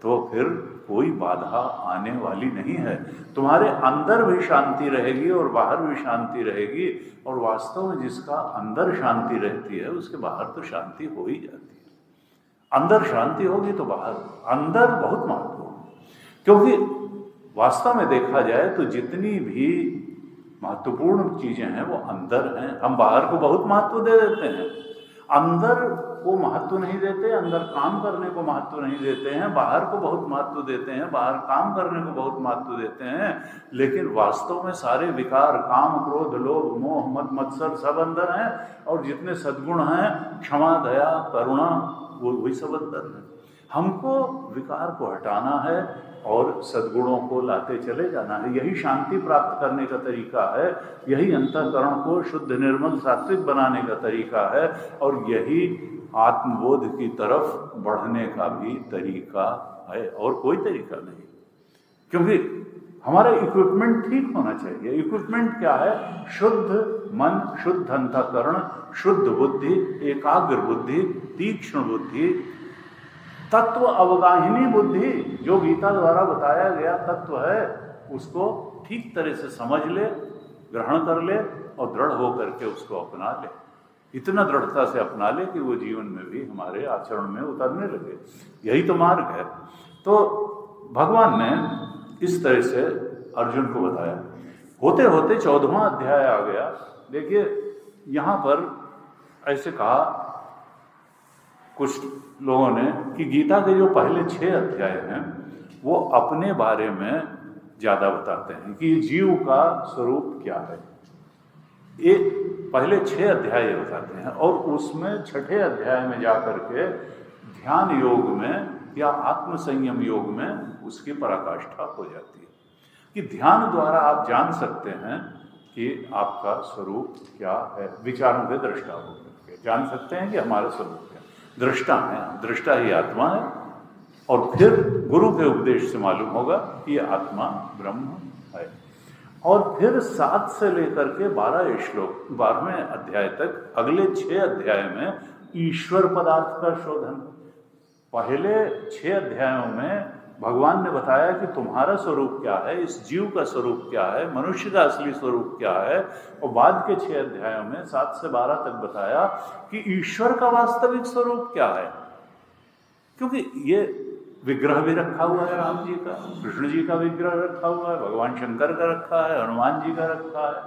तो फिर कोई बाधा आने वाली नहीं है। तुम्हारे अंदर भी शांति रहेगी और बाहर भी शांति रहेगी, और वास्तव में जिसका अंदर शांति रहती है उसके बाहर तो शांति हो ही जाती है। अंदर शांति होगी तो बाहर, अंदर बहुत महत्वपूर्ण, क्योंकि वास्तव में देखा जाए तो जितनी भी महत्वपूर्ण चीजें हैं वो अंदर हैं। हम बाहर को बहुत महत्व दे देते हैं, अंदर को महत्व नहीं देते, अंदर काम करने को महत्व नहीं देते हैं, बाहर को बहुत महत्व देते हैं, बाहर काम करने को बहुत महत्व देते हैं, लेकिन वास्तव में सारे विकार, काम, क्रोध, लोभ, मोह, मद, मत्सर सब अंदर हैं, और जितने सद्गुण हैं, क्षमा, दया, करुणा, वो वही सब अंदर है। हमको विकार को हटाना है और सद्गुणों को लाते चले जाना है। यही शांति प्राप्त करने का तरीका है, यही अंतःकरण को शुद्ध, निर्मल, सात्विक बनाने का तरीका है, और यही आत्मबोध की तरफ बढ़ने का भी तरीका है, और कोई तरीका नहीं। क्योंकि हमारा इक्विपमेंट ठीक होना चाहिए। इक्विपमेंट क्या है? शुद्ध मन, शुद्ध अंतःकरण, शुद्ध बुद्धि, एकाग्र बुद्धि, तीक्ष्ण बुद्धि, तत्व अवगाहिनी बुद्धि, जो गीता द्वारा बताया गया तत्व है, उसको ठीक तरह से समझ ले, ग्रहण कर ले, और दृढ़ होकर के उसको अपना ले। इतना दृढ़ता से अपना ले कि वो जीवन में भी हमारे आचरण में उतरने लगे। यही तो मार्ग है। तो भगवान ने इस तरह से अर्जुन को बताया। होते होते 14वां अध्याय आ गया। देखिए यहाँ पर ऐसे कहा कुछ लोगों ने कि गीता के जो पहले 6 अध्याय हैं वो अपने बारे में ज़्यादा बताते हैं कि जीव का स्वरूप क्या है। एक पहले 6 अध्याय बताते हैं, और उसमें 6ठे अध्याय में जाकर के ध्यान योग में या आत्म संयम योग में उसकी पराकाष्ठा हो जाती है कि ध्यान द्वारा आप जान सकते हैं कि आपका स्वरूप क्या है। विचारों के दृष्टा होकर के जान सकते हैं कि हमारा स्वरूप क्या है। दृष्टा है, दृष्टा ही आत्मा है, और फिर गुरु के उपदेश से मालूम होगा कि ये आत्मा ब्रह्म है। और फिर 7 से लेकर के 12 श्लोक, 12वें अध्याय तक, अगले 6 अध्याय में ईश्वर पदार्थ का शोधन। पहले 6 अध्यायों में भगवान ने बताया कि तुम्हारा स्वरूप क्या है, इस जीव का स्वरूप क्या है, मनुष्य का असली स्वरूप क्या है, और बाद के 6 अध्यायों में 7 से 12 तक बताया कि ईश्वर का वास्तविक स्वरूप क्या है। क्योंकि ये विग्रह भी रखा हुआ है राम जी का, कृष्ण जी का विग्रह रखा हुआ है, भगवान शंकर का रखा है, हनुमान जी का रखा है,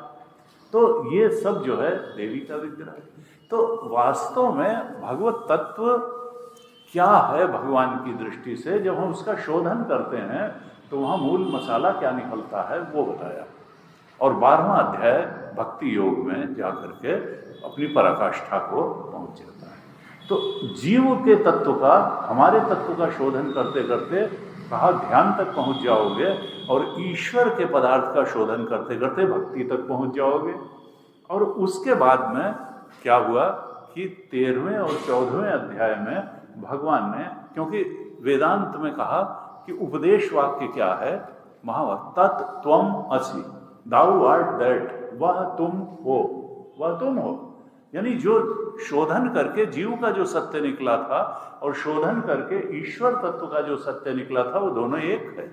तो ये सब जो है देवी का विग्रह है। तो वास्तव में भगवत तत्व क्या है भगवान की दृष्टि से, जब हम उसका शोधन करते हैं तो वहाँ मूल मसाला क्या निकलता है वो बताया। और 12वां अध्याय भक्ति योग में जाकर के अपनी पराकाष्ठा को पहुँच जाता है। तो जीव के तत्व का, हमारे तत्व का शोधन करते करते कहा ध्यान तक पहुँच जाओगे, और ईश्वर के पदार्थ का शोधन करते करते भक्ति तक पहुँच जाओगे। और उसके बाद में क्या हुआ कि 13वें और 14वें अध्याय में भगवान ने, क्योंकि वेदांत में कहा कि उपदेश वाक्य क्या है, महावाक्य तत् त्वम असि, दाउ आर्ट दैट, वह तुम हो, वह तुम हो। यानी जो शोधन करके जीव का जो सत्य निकला था और शोधन करके ईश्वर तत्व का जो सत्य निकला था, वो दोनों एक है।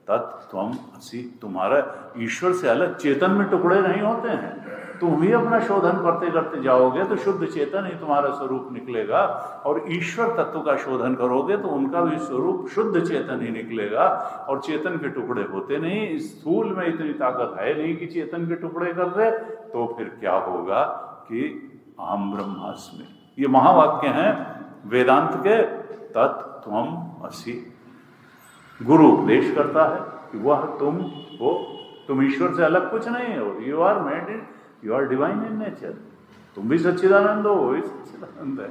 तत् त्वम असि, तुम्हारा ईश्वर से अलग चेतन में टुकड़े नहीं होते हैं। तुम भी अपना शोधन करते करते जाओगे तो शुद्ध चेतन ही तुम्हारा स्वरूप निकलेगा, और ईश्वर तत्व का शोधन करोगे तो उनका भी स्वरूप शुद्ध चेतन ही निकलेगा। और चेतन के टुकड़े होते नहीं, स्थूल में इतनी ताकत है नहीं कि चेतन के टुकड़े कर दे। तो फिर क्या होगा कि अहम ब्रह्मास्मि, ये महावाक्य हैं वेदांत के। तत् त्वम असि, गुरु उपदेश करता है कि वह तुम हो, तुम ईश्वर से अलग कुछ नहीं हो। You are made in, you are divine in nature, तुम भी सच्चिदानंद हो, वो भी सच्चिदानंद है।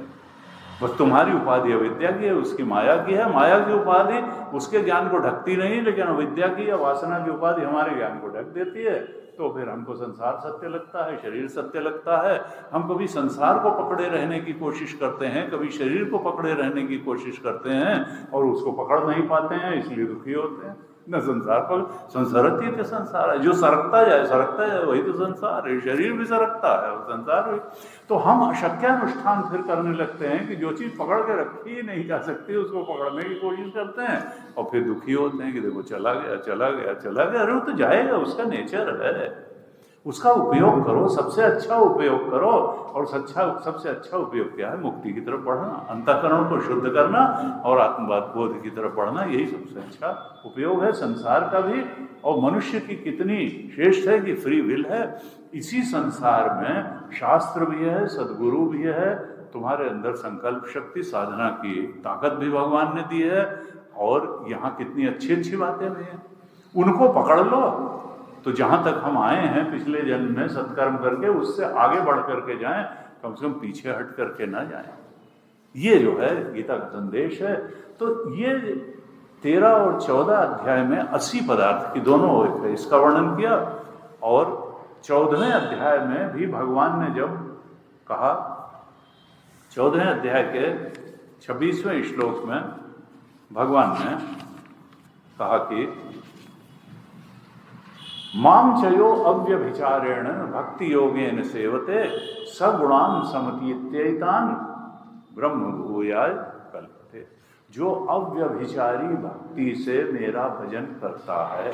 बस तुम्हारी उपाधि अविद्या की है, उसकी माया की है। माया की उपाधि उसके ज्ञान को ढकती नहीं, लेकिन अविद्या की या वासना की उपाधि हमारे ज्ञान को ढक देती है। तो फिर हमको संसार सत्य लगता है, शरीर सत्य लगता है। हम कभी संसार को पकड़े रहने की कोशिश करते हैं, कभी शरीर को पकड़े रहने की कोशिश करते हैं, और उसको पकड़ नहीं पाते हैं, इसलिए दुखी होते हैं। न संसार पर संसारती तो संसार है, जो सरकता जाए वही तो संसार है। शरीर भी सरकता है और संसार भी। तो हम शक्यानुष्ठान फिर करने लगते हैं कि जो चीज़ पकड़ के रखी ही नहीं जा सकती उसको पकड़ने की कोशिश करते हैं, और फिर दुखी होते हैं कि देखो चला गया चला गया चला गया। अरे वो तो जाएगा, उसका नेचर है, उसका उपयोग करो, सबसे अच्छा उपयोग करो। और सबसे अच्छा उपयोग क्या है? मुक्ति की तरफ बढ़ना, अंतःकरण को शुद्ध करना और आत्मवाद बोध की तरफ बढ़ना, यही सबसे अच्छा उपयोग है संसार का भी। और मनुष्य की कितनी श्रेष्ठ है कि फ्री विल है। इसी संसार में शास्त्र भी है, सद्गुरु भी है, तुम्हारे अंदर संकल्प शक्ति, साधना की ताकत भी भगवान ने दी है, और यहाँ कितनी अच्छी अच्छी बातें भी हैं, उनको पकड़ लो तो जहाँ तक हम आए हैं पिछले जन्म में सत्कर्म करके, उससे आगे बढ़ करके जाएं, कम से कम पीछे हट करके ना जाएं। ये जो है गीता का संदेश है। तो ये 13 और 14 अध्याय में 80 पदार्थ की दोनों है इसका वर्णन किया, और 14वें अध्याय में भी भगवान ने जब कहा, 14वें अध्याय के 26वें श्लोक में भगवान ने कहा कि माम चयो अव्यभिचारेण भक्ति योगेन सेवते सगुणान समतीत्यैतान ब्रह्म भूयाय कल्पते। जो अव्यभिचारी भक्ति से मेरा भजन करता है,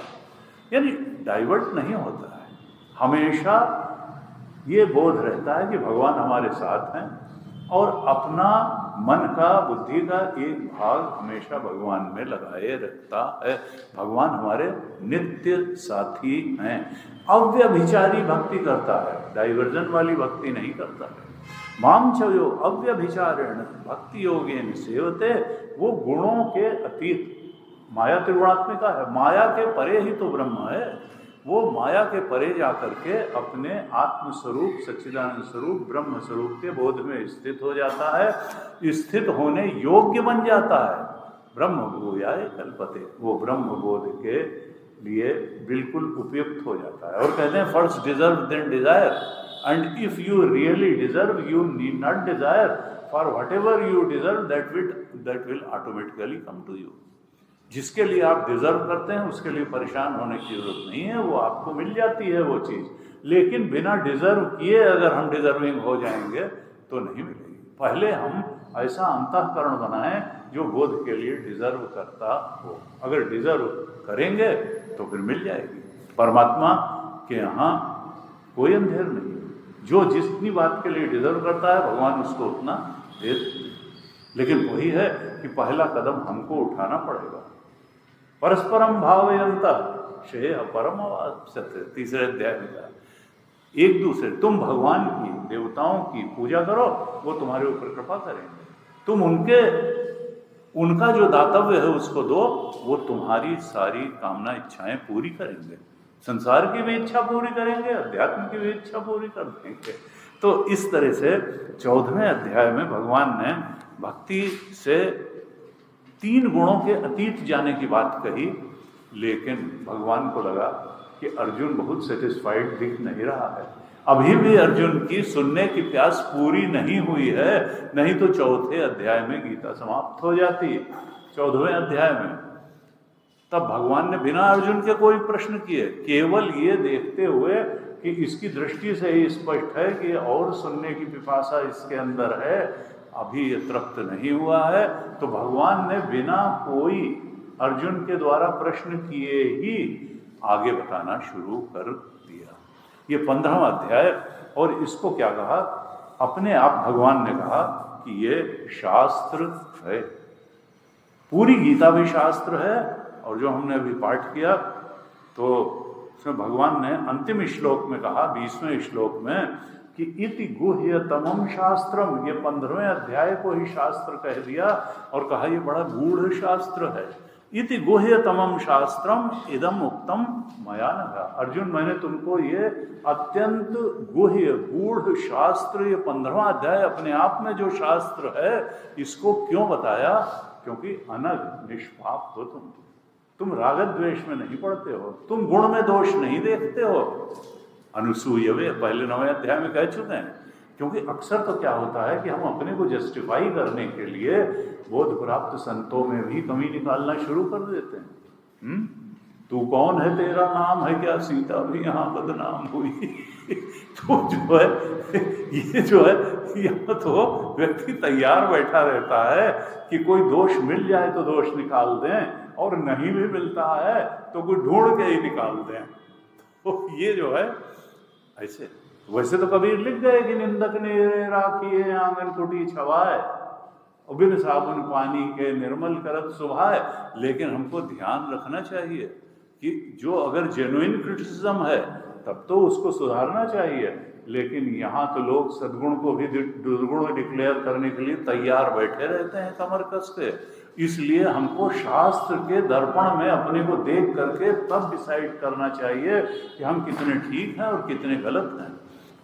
यानी डाइवर्ट नहीं होता है, हमेशा ये बोध रहता है कि भगवान हमारे साथ हैं, और अपना मन का, बुद्धि का एक भाग हमेशा भगवान में लगाए रखता है। भगवान हमारे नित्य साथी हैं। अव्यभिचारी भक्ति करता है, डाइवर्जन वाली भक्ति नहीं करता है। माम चयो अव्यभिचारेण भक्ति योगेन सेवते, वो गुणों के अतीत, माया त्रिगुणात्मिका है, माया के परे ही तो ब्रह्म है। वो माया के परे जाकर के अपने आत्म स्वरूप, सच्चिदानंद स्वरूप, ब्रह्म स्वरूप के बोध में स्थित हो जाता है, स्थित होने योग्य बन जाता है। ब्रह्म भूयाय कल्पते, वो ब्रह्म बोध के लिए बिल्कुल उपयुक्त हो जाता है। और कहते हैं first deserve then desire, and if you really deserve you need not desire, for whatever you deserve that will automatically come to you. जिसके लिए आप डिजर्व करते हैं उसके लिए परेशान होने की जरूरत नहीं है, वो आपको मिल जाती है वो चीज़। लेकिन बिना डिजर्व किए अगर हम डिजर्विंग हो जाएंगे तो नहीं मिलेगी। पहले हम ऐसा अंतःकरण बनाएं जो बोध के लिए डिजर्व करता हो। अगर डिजर्व करेंगे तो फिर मिल जाएगी। परमात्मा के यहाँ कोई अंधेर नहीं है, जो जितनी बात के लिए डिजर्व करता है भगवान उसको उतना दे। लेकिन वही है कि पहला कदम हमको उठाना पड़ेगा। परस्परम भावयन्तः श्रेय परम अवाप्स्यते, तीसरे अध्याय में कहा, एक दूसरे, तुम भगवान की, देवताओं की पूजा करो, वो तुम्हारे ऊपर कृपा करेंगे। तुम उनका जो दातव्य है उसको दो, वो तुम्हारी सारी कामना इच्छाएं पूरी करेंगे। संसार की भी इच्छा पूरी करेंगे, अध्यात्म की भी इच्छा पूरी कर देंगे। तो इस तरह से 14वें अध्याय में भगवान ने भक्ति से 3 गुणों के अतीत जाने की बात कही। लेकिन भगवान को लगा कि अर्जुन बहुत सेटिस्फाइड दिख नहीं रहा है, अभी भी अर्जुन की सुनने की प्यास पूरी नहीं हुई है, नहीं तो 4थे अध्याय में गीता समाप्त हो जाती। 14वें अध्याय में तब भगवान ने बिना अर्जुन के कोई प्रश्न किए, केवल ये देखते हुए कि इसकी दृष्टि से ही स्पष्ट है कि और सुनने की पिपासा इसके अंदर है, अभी ये तृप्त नहीं हुआ है, तो भगवान ने बिना कोई अर्जुन के द्वारा प्रश्न किए ही आगे बताना शुरू कर दिया। ये 15वां अध्याय, और इसको क्या कहा, अपने आप भगवान ने कहा कि ये शास्त्र है। पूरी गीता भी शास्त्र है, और जो हमने अभी पाठ किया तो उसमें भगवान ने अंतिम श्लोक में कहा, 20वें श्लोक में, कि इति गुह्यतमम शास्त्रम, ये 15वें अध्याय को ही शास्त्र कह दिया और कहा ये बड़ा गूढ़ शास्त्र है। इति गुह्यतमम शास्त्रम इदम उक्तम मया नघ, अर्जुन मैंने तुमको ये अत्यंत गुह्य गूढ़ शास्त्र, ये 15वां अध्याय अपने आप में जो शास्त्र है, इसको क्यों बताया? क्योंकि अनग निष्पाप हो तुम राग द्वेष में नहीं पड़ते हो, तुम गुण में दोष नहीं देखते हो। अनुसूयवे पहले 9वें अध्याय में कह चुके हैं। क्योंकि अक्सर तो क्या होता है कि हम अपने को जस्टिफाई करने के लिए बोध प्राप्त संतों में भी कमी निकालना शुरू कर देते हैं। तू कौन है, तेरा नाम है क्या, सीता भी यहाँ बदनाम हुई। तो जो है ये जो है, यहाँ तो व्यक्ति तैयार बैठा रहता है कि कोई दोष मिल जाए तो दोष निकाल दें, और नहीं भी मिलता है तो कोई ढूंढ के ही निकाल दें। तो ये जो है ऐसे, वैसे तो कबीर लिख गए कि निंदक ने राखिए आंगन कुटी छवाए, बिन साबुन पानी के निर्मल करत सुभाए। लेकिन हमको ध्यान रखना चाहिए कि जो अगर जेन्युइन क्रिटिसिज्म है तब तो उसको सुधारना चाहिए, लेकिन यहाँ तो लोग सद्गुण को भी दुर्गुण डिक्लेयर करने के लिए तैयार बैठे रहते हैं कमर कस के। इसलिए हमको शास्त्र के दर्पण में अपने को देख करके तब डिसाइड करना चाहिए कि हम कितने ठीक हैं और कितने गलत हैं।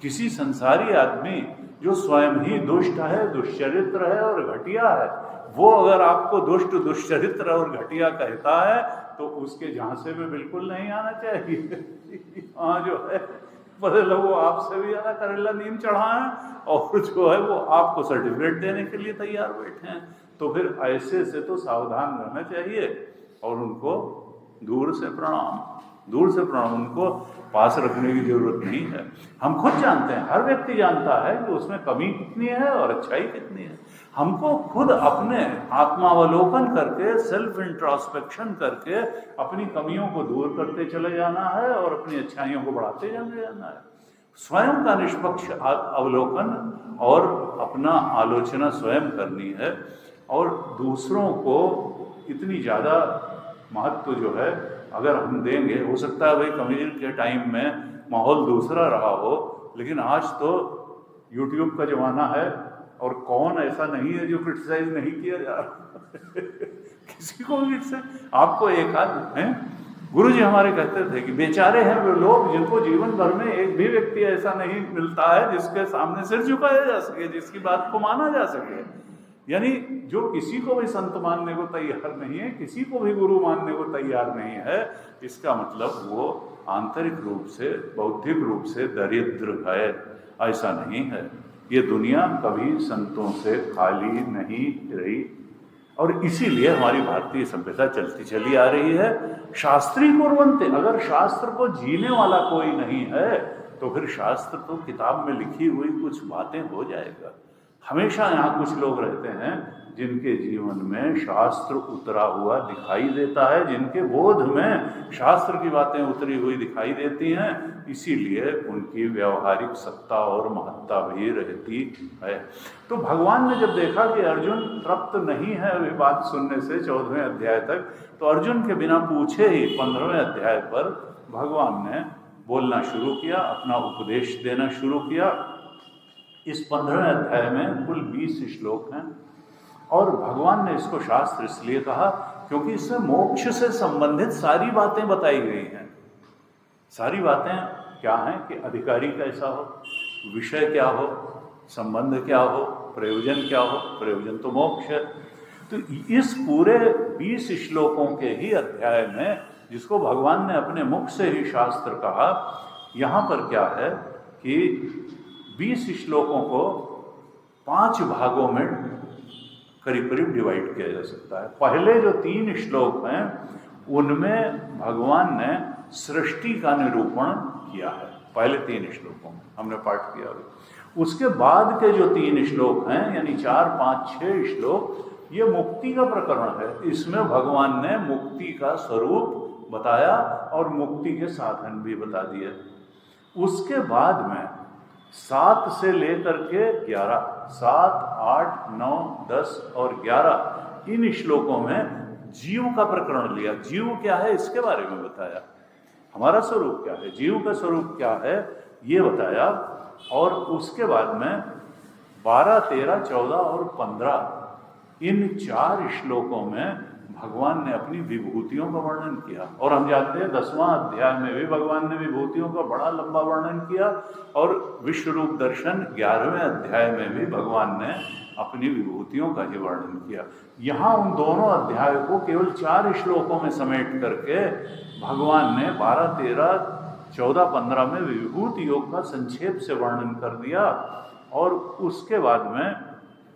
किसी संसारी आदमी जो स्वयं ही दुष्ट है, दुष्चरित्र है और घटिया है, वो अगर आपको दुष्ट, दुष्चरित्र और घटिया कहता है तो उसके झांसे में बिल्कुल नहीं आना चाहिए। हाँ जो है बदल वो आपसे भी ज़्यादा करेला नीम चढ़ाएं और जो है वो आपको सर्टिफिकेट देने के लिए तैयार बैठे हैं। तो फिर ऐसे से तो सावधान रहना चाहिए और उनको दूर से प्रणाम, उनको पास रखने की जरूरत नहीं है। हम खुद जानते हैं, हर व्यक्ति जानता है कि उसमें कमी कितनी है और अच्छाई कितनी है। हमको खुद अपने आत्मावलोकन करके, सेल्फ इंट्रोस्पेक्शन करके अपनी कमियों को दूर करते चले जाना है और अपनी अच्छाइयों को बढ़ाते चले जाना है। स्वयं का निष्पक्ष अवलोकन और अपना आलोचना स्वयं करनी है और दूसरों को इतनी ज़्यादा महत्व जो है अगर हम देंगे, हो सकता है भाई कम्युनिल के टाइम में माहौल दूसरा रहा हो, लेकिन आज तो यूट्यूब का ज़माना है और कौन ऐसा नहीं है जो क्रिटिसाइज नहीं किया जा रहा। किसी को भी से आपको एक आध है। गुरु जी हमारे कहते थे कि बेचारे हैं वो लोग जिनको जीवन भर में एक भी व्यक्ति ऐसा नहीं मिलता है जिसके सामने सिर झुकाया जा सके, जिसकी बात को माना जा सके। यानी जो किसी को भी संत मानने को तैयार नहीं है, किसी को भी गुरु मानने को तैयार नहीं है, इसका मतलब वो आंतरिक रूप से, बौद्धिक रूप से दरिद्र है। ऐसा नहीं है। ये दुनिया कभी संतों से खाली नहीं रही और इसीलिए हमारी भारतीय सभ्यता चलती चली आ रही है। शास्त्री कुर्वन्ते, अगर शास्त्र को जीने वाला कोई नहीं है तो फिर शास्त्र तो किताब में लिखी हुई कुछ बातें हो जाएगा। हमेशा यहाँ कुछ लोग रहते हैं जिनके जीवन में शास्त्र उतरा हुआ दिखाई देता है, जिनके बोध में शास्त्र की बातें उतरी हुई दिखाई देती हैं, इसीलिए उनकी व्यवहारिक सत्ता और महत्ता भी रहती है। तो भगवान ने जब देखा कि अर्जुन तृप्त नहीं है अभी बात सुनने से 14वें अध्याय तक, तो अर्जुन के बिना पूछे ही 15वें अध्याय पर भगवान ने बोलना शुरू किया, अपना उपदेश देना शुरू किया। इस 15वें अध्याय में कुल 20 श्लोक हैं और भगवान ने इसको शास्त्र इसलिए कहा क्योंकि इसमें मोक्ष से संबंधित सारी बातें बताई गई हैं। सारी बातें क्या हैं कि अधिकारी कैसा हो, विषय क्या हो, संबंध क्या हो, प्रयोजन क्या हो। प्रयोजन तो मोक्ष है। तो इस पूरे 20 श्लोकों के ही अध्याय में, जिसको भगवान ने अपने मुख से ही शास्त्र कहा, यहाँ पर क्या है कि 20 श्लोकों को 5 भागों में करीब करीब डिवाइड किया जा सकता है। पहले जो 3 श्लोक हैं उनमें भगवान ने सृष्टि का निरूपण किया है। पहले 3 श्लोकों में हमने पाठ किया। उसके बाद के जो 3 श्लोक हैं, यानी 4, 5, 6 श्लोक, ये मुक्ति का प्रकरण है। इसमें भगवान ने मुक्ति का स्वरूप बताया और मुक्ति के साधन भी बता दिए। उसके बाद में 7 से लेकर के 11, 7, 8, 9, 10 और 11 इन श्लोकों में जीव का प्रकरण लिया। जीव क्या है इसके बारे में बताया, हमारा स्वरूप क्या है, जीव का स्वरूप क्या है ये बताया। और उसके बाद में 12, 13, 14 और 15 इन 4 श्लोकों में भगवान ने अपनी विभूतियों का वर्णन किया। और हम जानते हैं 10वां अध्याय में भी भगवान ने विभूतियों का बड़ा लंबा वर्णन किया और विश्व रूप दर्शन 11वें अध्याय में भी भगवान ने अपनी विभूतियों का ही वर्णन किया। यहाँ उन दोनों अध्यायों को केवल 4 श्लोकों में समेट करके भगवान ने 12, 13, 14, 15 में विभूति योग का संक्षेप से वर्णन कर दिया। और उसके बाद में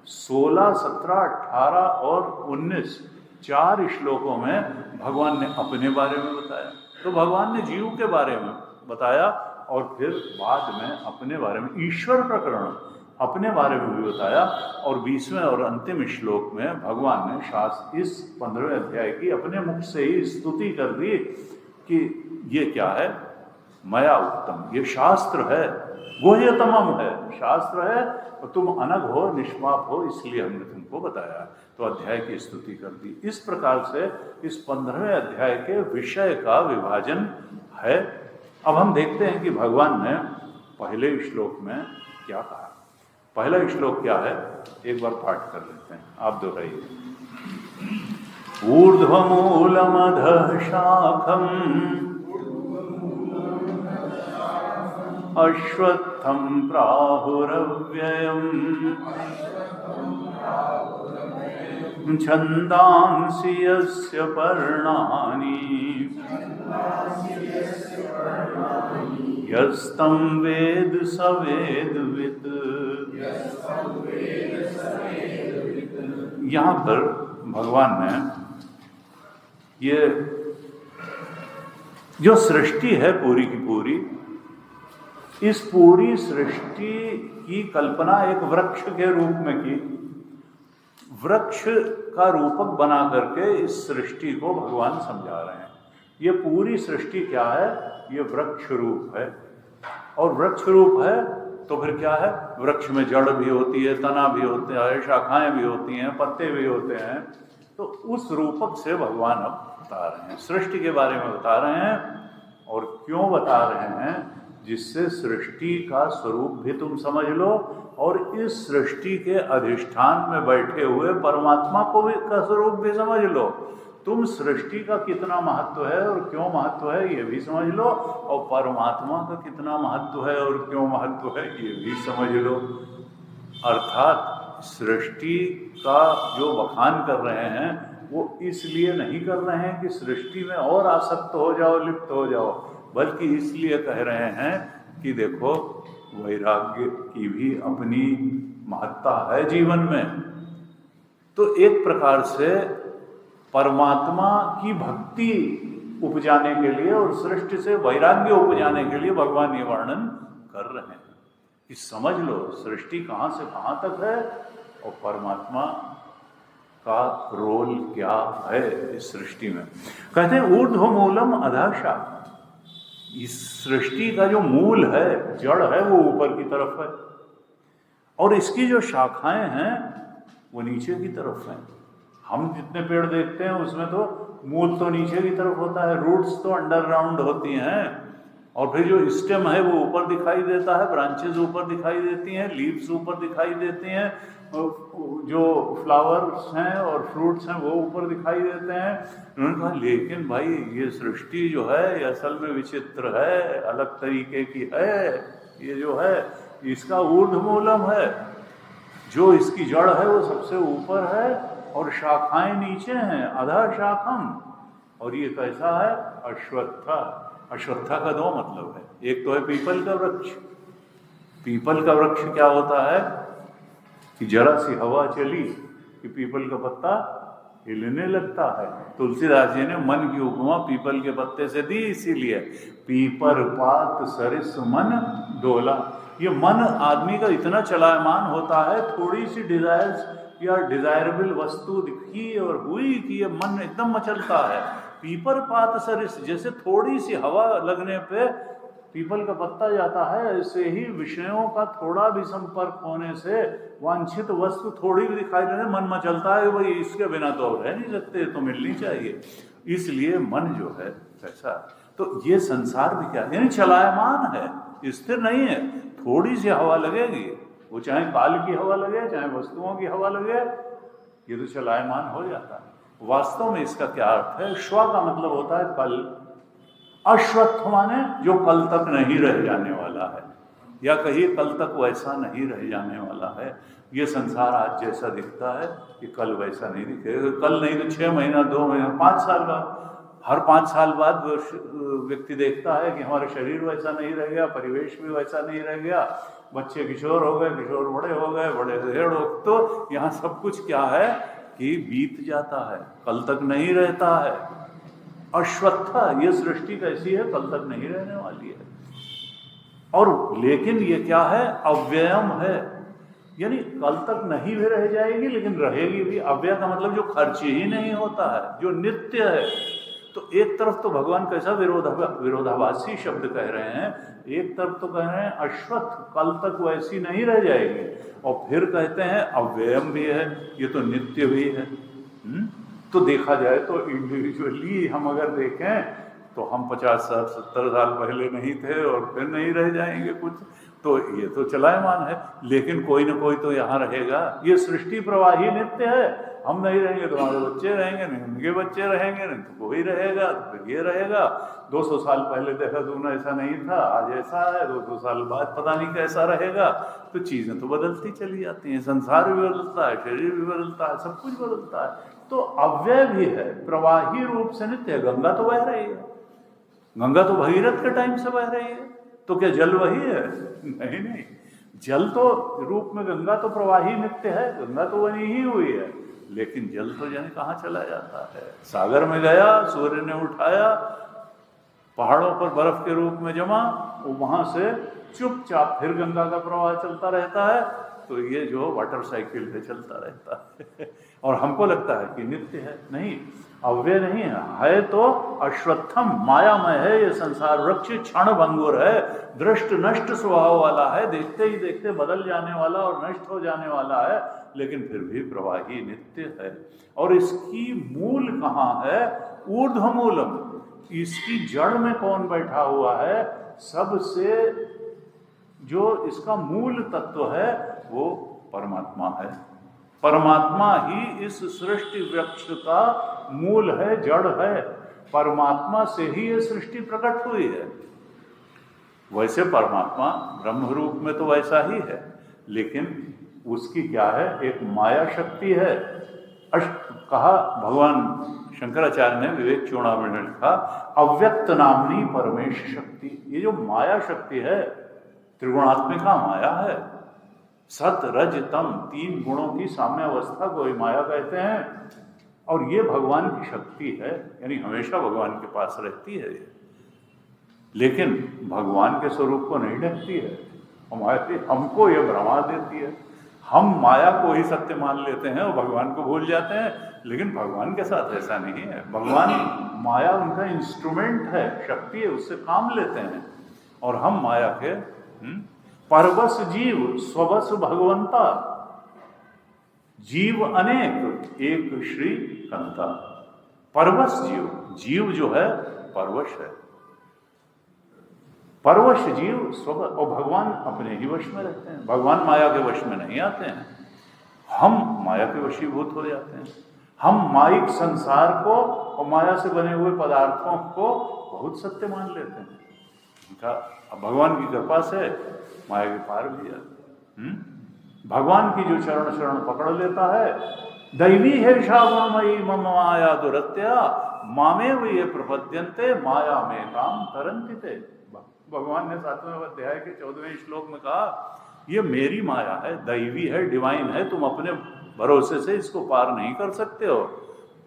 16, 17, 18 और 19 4 श्लोकों में भगवान ने अपने बारे में बताया। तो भगवान ने जीव के बारे में बताया और फिर बाद में अपने बारे में, ईश्वर प्रकरण अपने बारे में भी बताया। और 20वें और अंतिम श्लोक में भगवान ने शास्त्र इस 15वें अध्याय की अपने मुख से ही स्तुति कर दी कि ये क्या है, मया उत्तम, ये शास्त्र है, गुह्यतमम है, शास्त्र है और तुम अनग हो, निष्पाप हो, इसलिए हमने तुमको बताया। तो अध्याय की स्तुति कर दी। इस प्रकार से इस 15वें अध्याय के विषय का विभाजन है। अब हम देखते हैं कि भगवान ने पहले श्लोक में क्या कहा। पहला श्लोक क्या है, एक बार पाठ कर लेते हैं, आप दोहराइए। ऊर्ध्वमूलमधः शाखम् अश्वत्थं प्राहुरव्ययम् छन्दांसि यस्य पर्णानि यस्तं वेद स वेदवित्। यहाँ पर भगवान ने ये जो सृष्टि है पूरी की पूरी, इस पूरी सृष्टि की कल्पना एक वृक्ष के रूप में की। वृक्ष का रूपक बना करके इस सृष्टि को भगवान समझा रहे हैं। ये पूरी सृष्टि क्या है, ये वृक्ष रूप है। और वृक्ष रूप है तो फिर क्या है, वृक्ष में जड़ भी होती है, तना भी होता है, शाखाएं भी होती हैं, पत्ते भी होते हैं। तो उस रूपक से भगवान अब बता रहे हैं, सृष्टि के बारे में बता रहे हैं। और क्यों बता रहे हैं, जिससे सृष्टि का स्वरूप भी तुम समझ लो और इस सृष्टि के अधिष्ठान में बैठे हुए परमात्मा को भी का स्वरूप भी समझ लो। तुम सृष्टि का कितना महत्व है और क्यों महत्व है ये भी समझ लो, और परमात्मा का कितना महत्व है और क्यों महत्व है ये भी समझ लो। अर्थात सृष्टि का जो बखान कर रहे हैं वो इसलिए नहीं कर रहे हैं कि सृष्टि में और आसक्त हो जाओ, लिप्त हो जाओ, बल्कि इसलिए कह रहे हैं कि देखो वैराग्य की भी अपनी महत्ता है जीवन में। तो एक प्रकार से परमात्मा की भक्ति उपजाने के लिए और सृष्टि से वैराग्य उपजाने के लिए भगवान ये वर्णन कर रहे हैं कि समझ लो सृष्टि कहाँ से कहाँ तक है और परमात्मा का रोल क्या है इस सृष्टि में। कहते हैं ऊर्ध्व मूलम अधः शाखा, इस सृष्टि का जो मूल है, जड़ है, वो ऊपर की तरफ है और इसकी जो शाखाएं हैं वो नीचे की तरफ हैं। हम जितने पेड़ देखते हैं उसमें तो मूल तो नीचे की तरफ होता है, रूट्स तो अंडरग्राउंड होती हैं, और फिर जो स्टेम है वो ऊपर दिखाई देता है, ब्रांचेस ऊपर दिखाई देती हैं, लीव्स ऊपर दिखाई देती हैं, जो फ्लावर्स हैं और फ्रूट्स हैं वो ऊपर दिखाई देते हैं। उन्होंने कहा लेकिन भाई ये सृष्टि जो है ये असल में विचित्र है, अलग तरीके की है। ये जो है इसका ऊर्ध्वमूलम है, जो इसकी जड़ है वो सबसे ऊपर है और शाखाएं नीचे हैं, अधः शाखम। और ये कैसा है, अश्वत्था। अश्वत्था का दो मतलब है, एक तो है पीपल का वृक्ष। पीपल का वृक्ष क्या होता है कि जरा सी हवा चली कि पीपल का पत्ता हिलने लगता है। तुलसीदास जी ने मन की उपमा पीपल के पत्ते से दी, इसीलिए पीपर पात सरिस मन डोला। ये मन आदमी का इतना चलायमान होता है, थोड़ी सी डिजायर्स या डिजायरेबल वस्तु दिखी और हुई कि ये मन एकदम मचलता है। पीपर पात सरिस, जैसे थोड़ी सी हवा लगने पे पीपल का पत्ता जाता है, ऐसे ही विषयों का थोड़ा भी संपर्क होने से वांछित वस्तु थोड़ी भी दिखाई देने मन मचलता है, वही इसके बिना तो रह नहीं सकते, तो मिलनी चाहिए। इसलिए मन जो है ऐसा, तो ये संसार भी क्या यानी चलायमान है, स्थिर नहीं है। थोड़ी सी हवा लगेगी, वो चाहे काल की हवा लगे चाहे वस्तुओं की हवा लगे, ये तो चलायमान हो जाता है। वास्तव में इसका क्या अर्थ है, श्व का मतलब होता है कल, अश्वत्थ माने जो कल तक नहीं रह जाने वाला है, या कहिए कल तक वैसा नहीं रह जाने वाला है। ये संसार आज जैसा दिखता है कि कल वैसा नहीं दिखेगा। कल नहीं तो 6 महीना 2 महीना 5 साल बाद, हर 5 साल बाद व्यक्ति देखता है कि हमारा शरीर वैसा नहीं रह गया, परिवेश भी वैसा नहीं रह गया, बच्चे किशोर हो गए, किशोर बड़े हो गए, बड़े ढेर हो। तो यहाँ सब कुछ क्या है कि बीत जाता है, कल तक नहीं रहता है। अश्वत्था, ये सृष्टि कैसी है, कल तक नहीं रहने वाली है। और लेकिन ये क्या है, अव्ययम है, यानी कल तक नहीं भी रह जाएगी लेकिन रहेगी भी। अव्यय का मतलब जो खर्च ही नहीं होता है, जो नित्य है। तो एक तरफ तो भगवान कैसा विरोधाभासी शब्द कह रहे हैं, एक तरफ तो कह रहे हैं अश्वत्थ कल तक वैसी नहीं रह जाएगी, और फिर कहते हैं अव्ययम भी है, ये तो नित्य भी है। तो देखा जाए तो इंडिविजुअली हम अगर देखें तो हम 50 साल 70 साल पहले नहीं थे और फिर नहीं रह जाएंगे कुछ, तो ये तो चलायमान है, लेकिन कोई ना कोई तो यहाँ रहेगा। ये सृष्टि प्रवाही नित्य है। हम नहीं रहेंगे तो हमारे बच्चे रहेंगे, नहीं उनके बच्चे रहेंगे, नहीं तो कोई रहेगा, तो फिर ये रहेगा। 200 साल पहले देखा तो ऐसा नहीं था, आज ऐसा है, 200 साल बाद पता नहीं कैसा रहेगा। तो चीजें तो बदलती चली जाती हैं, संसार भी बदलता है, शरीर भी बदलता है, सब कुछ बदलता है। तो अव्यय भी है, प्रवाही रूप से नित्य है। गंगा तो बह रही है, गंगा तो भगीरथ के टाइम से बह रही है, तो क्या जल वही है? नहीं नहीं, जल तो रूप में गंगा तो प्रवाही नित्य है, गंगा तो बनी ही हुई है, लेकिन जल तो जाने कहाँ चला जाता है। सागर में गया, सूर्य ने उठाया, पहाड़ों पर बर्फ के रूप में जमा, वो वहां से चुपचाप फिर गंगा का प्रवाह चलता रहता है। तो ये जो वाटर साइकिल है चलता रहता है और हमको लगता है कि नित्य है, नहीं, अव्यय नहीं है तो अश्वत्थम मायामय है। ये संसार वृक्ष क्षण भंगुर है, दृष्ट नष्ट स्वभाव वाला है, देखते ही देखते बदल जाने वाला और नष्ट हो जाने वाला है, लेकिन फिर भी प्रवाही नित्य है। और इसकी मूल कहाँ है? ऊर्ध्वमूलम, इसकी जड़ में कौन बैठा हुआ है? सबसे जो इसका मूल तत्व है वो परमात्मा है। परमात्मा ही इस सृष्टि वृक्ष का मूल है, जड़ है। परमात्मा से ही ये सृष्टि प्रकट हुई है। वैसे परमात्मा ब्रह्म रूप में तो वैसा ही है, लेकिन उसकी क्या है? एक माया शक्ति है। कहा भगवान शंकराचार्य ने विवेक चूड़ामणि में लिखा, अव्यक्त नामनी परमेश शक्ति। ये जो माया शक्ति है, त्रिगुणात्मिका माया है। सत रज तम, 3 गुणों की साम्य अवस्था को ही माया कहते हैं। और ये भगवान की शक्ति है, यानी हमेशा भगवान के पास रहती है ये, लेकिन भगवान के स्वरूप को नहीं ढकती है। हमको ये भ्रमा देती है। हम माया को ही सत्य मान लेते हैं और भगवान को भूल जाते हैं, लेकिन भगवान के साथ ऐसा नहीं है। भगवान, माया उनका इंस्ट्रूमेंट है, शक्ति है, उससे काम लेते हैं, और हम माया के परवश जीव स्वबस भगवंता। जीव अनेक एक श्री कंता। परवश जीव, जीव जो है परवश है, परवश जीव स्व, और भगवान अपने ही वश में रहते हैं। भगवान माया के वश में नहीं आते हैं, हम माया के वशीभूत हो जाते हैं। हम माइक संसार को और माया से बने हुए पदार्थों को बहुत सत्य मान लेते हैं। उनका भगवान की कृपा से माया के पार भी जाते हैं। भगवान की जो चरण शरण पकड़ लेता है, दैवी है शावमयी मम माया दुरत्या मामे वे ये प्रपद्यंते माया में काम तरंतिते। भगवान ने 7वें अध्याय के 14वें श्लोक में कहा, ये मेरी माया है, दैवी है, डिवाइन है, तुम अपने भरोसे से इसको पार नहीं कर सकते हो,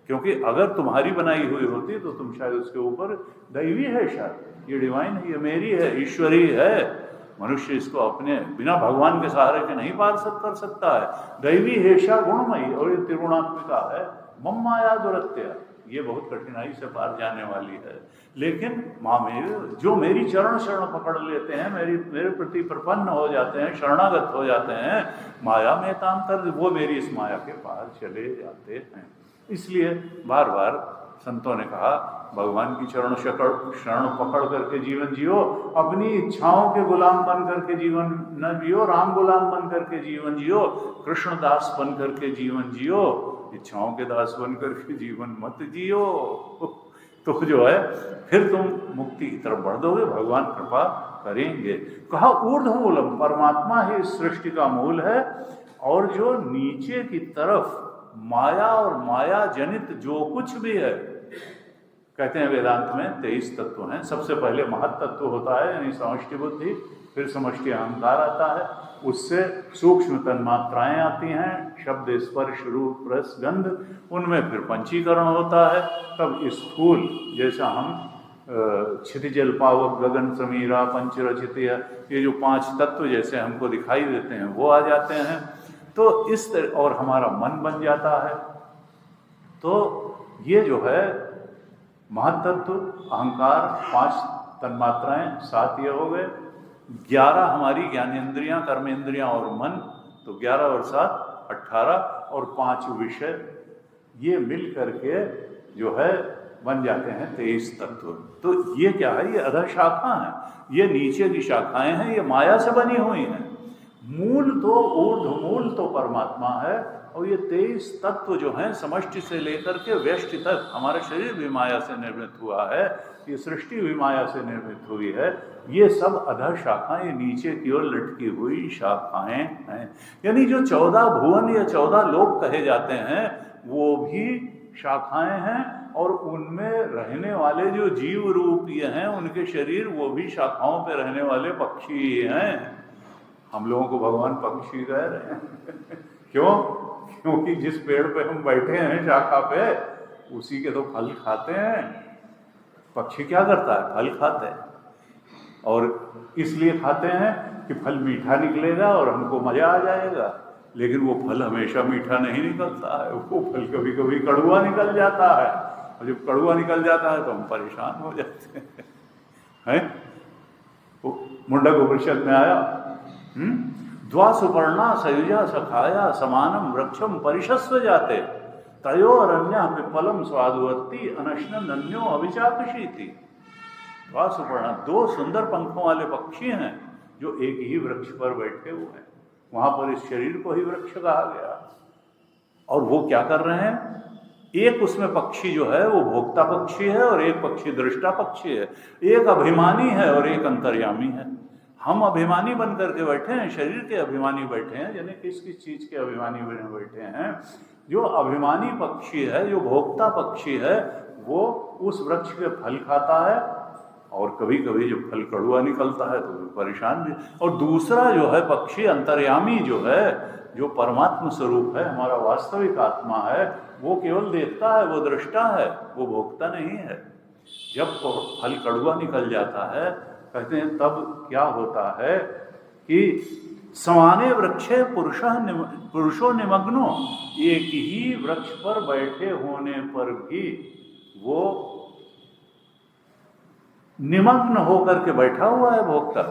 क्योंकि अगर तुम्हारी बनाई हुई होती तो तुम शायद उसके ऊपर, दैवी है शायद, ये डिवाइन है, ये मेरी है, ईश्वरी है। मनुष्य इसको अपने बिना भगवान के सहारे के नहीं पार कर सकता है। दैवी हेषा गुणमयी, और ये त्रिगुणात्मिका है। मम माया दुरत्या, ये बहुत कठिनाई से पार जाने वाली है। लेकिन मामे, जो मेरी चरण शरण पकड़ लेते हैं, मेरे प्रति प्रपन्न हो जाते हैं, शरणागत हो जाते हैं, माया में तांतर, वो मेरी इस माया के पार चले जाते हैं। इसलिए बार बार संतों ने कहा, भगवान की शरण पकड़ करके जीवन जियो, अपनी इच्छाओं के गुलाम बन करके जीवन न जियो, राम गुलाम बन करके जीवन जियो, कृष्ण दास बन करके जीवन जियो, इच्छाओं के दास बन करके जीवन मत जियो। तो जो है फिर तुम मुक्ति की तरफ बढ़ दोगे, भगवान कृपा करेंगे। कहा ऊर्ध्वमूलम, परमात्मा ही इस सृष्टि का मूल है, और जो नीचे की तरफ माया और माया जनित जो कुछ भी है, कहते हैं वेदांत में 23 तत्व हैं। सबसे पहले महत्तत्व होता है, यानी समष्टि बुद्धि, फिर समष्टि अहंकार आता है, उससे सूक्ष्म तन्मात्राएं आती हैं, शब्द स्पर्श रूप रस गंध, उनमें फिर पंचीकरण होता है। तब स्थूल, जैसा हम क्षितिजल पावक गगन समीरा पंचरचित, ये जो 5 तत्व जैसे हमको दिखाई देते हैं वो आ जाते हैं। तो इस तरह, और हमारा मन बन जाता है। तो ये जो है महत्तत्व, अहंकार, 5 तन्मात्राएं, 7 ये हो गए, 11 हमारी ज्ञानेंद्रियां, कर्मेंद्रियां और मन, तो 11 और 7 18, और 5 विषय, ये मिल करके जो है बन जाते हैं 23 तत्व। तो ये क्या है? ये अधः शाखा है, ये नीचे की शाखाएं हैं, ये माया से बनी हुई हैं। मूल तो ऊर्ध्व मूल तो परमात्मा है, और ये 23 तत्व जो हैं समष्टि से लेकर के व्यष्टि तक, हमारा शरीर भी माया से निर्मित हुआ है, ये सृष्टि भी माया से निर्मित हुई है, ये सब अधः शाखाएं, नीचे की ओर लटकी हुई शाखाएं हैं। यानी जो 14 भुवन या 14 लोक कहे जाते हैं वो भी शाखाएं हैं, और उनमें रहने वाले जो जीव रूप ये हैं उनके शरीर वो भी शाखाओं पे रहने वाले पक्षी हैं। हम लोगों को भगवान पक्षी कह रहे हैं क्यों? क्योंकि जिस पेड़ पे हम बैठे हैं शाखा पे, उसी के तो फल खाते हैं। पक्षी क्या करता है? फल खाते हैं, और इसलिए खाते हैं कि फल मीठा निकलेगा और हमको मजा आ जाएगा। लेकिन वो फल हमेशा मीठा नहीं निकलता है, वो फल कभी कभी कड़वा निकल जाता है, और जब कड़वा निकल जाता है तो हम परेशान हो जाते हैं। मुंडक उपनिषद में आया, द्वा सुपर्णा सयुजा सखाया समानम वृक्षम परिशस्व जाते तयो अरण्य पिप्पलम स्वादुवत्ति अनशन नन्यो अभिचाकशीति। द्वा सुपर्णा, 2 सुंदर पंखों वाले पक्षी हैं जो एक ही वृक्ष पर बैठे हुए हैं। वहां पर इस शरीर को ही वृक्ष कहा गया। और वो क्या कर रहे हैं? एक उसमें पक्षी जो है वो भोक्ता पक्षी है, और एक पक्षी दृष्टा पक्षी है। एक अभिमानी है और एक अंतर्यामी है। हम अभिमानी बन करके बैठे हैं, शरीर के अभिमानी बैठे हैं, यानी किस किस चीज के अभिमानी बने बैठे हैं। जो अभिमानी पक्षी है, जो भोक्ता पक्षी है, वो उस वृक्ष के फल खाता है, और कभी कभी जब फल कड़वा निकलता है तो परेशान भी। और दूसरा जो है पक्षी अंतर्यामी जो है, जो परमात्मा स्वरूप है, हमारा वास्तविक आत्मा है, वो केवल देखता है, वो दृष्टा है, वो भोक्ता नहीं है। जब फल कड़वा निकल जाता है, कहते हैं तब क्या होता है कि समाने वृक्षे पुरुषो निमग्नो, एक ही वृक्ष पर बैठे होने पर भी वो निमग्न होकर के बैठा हुआ है भोक्ता।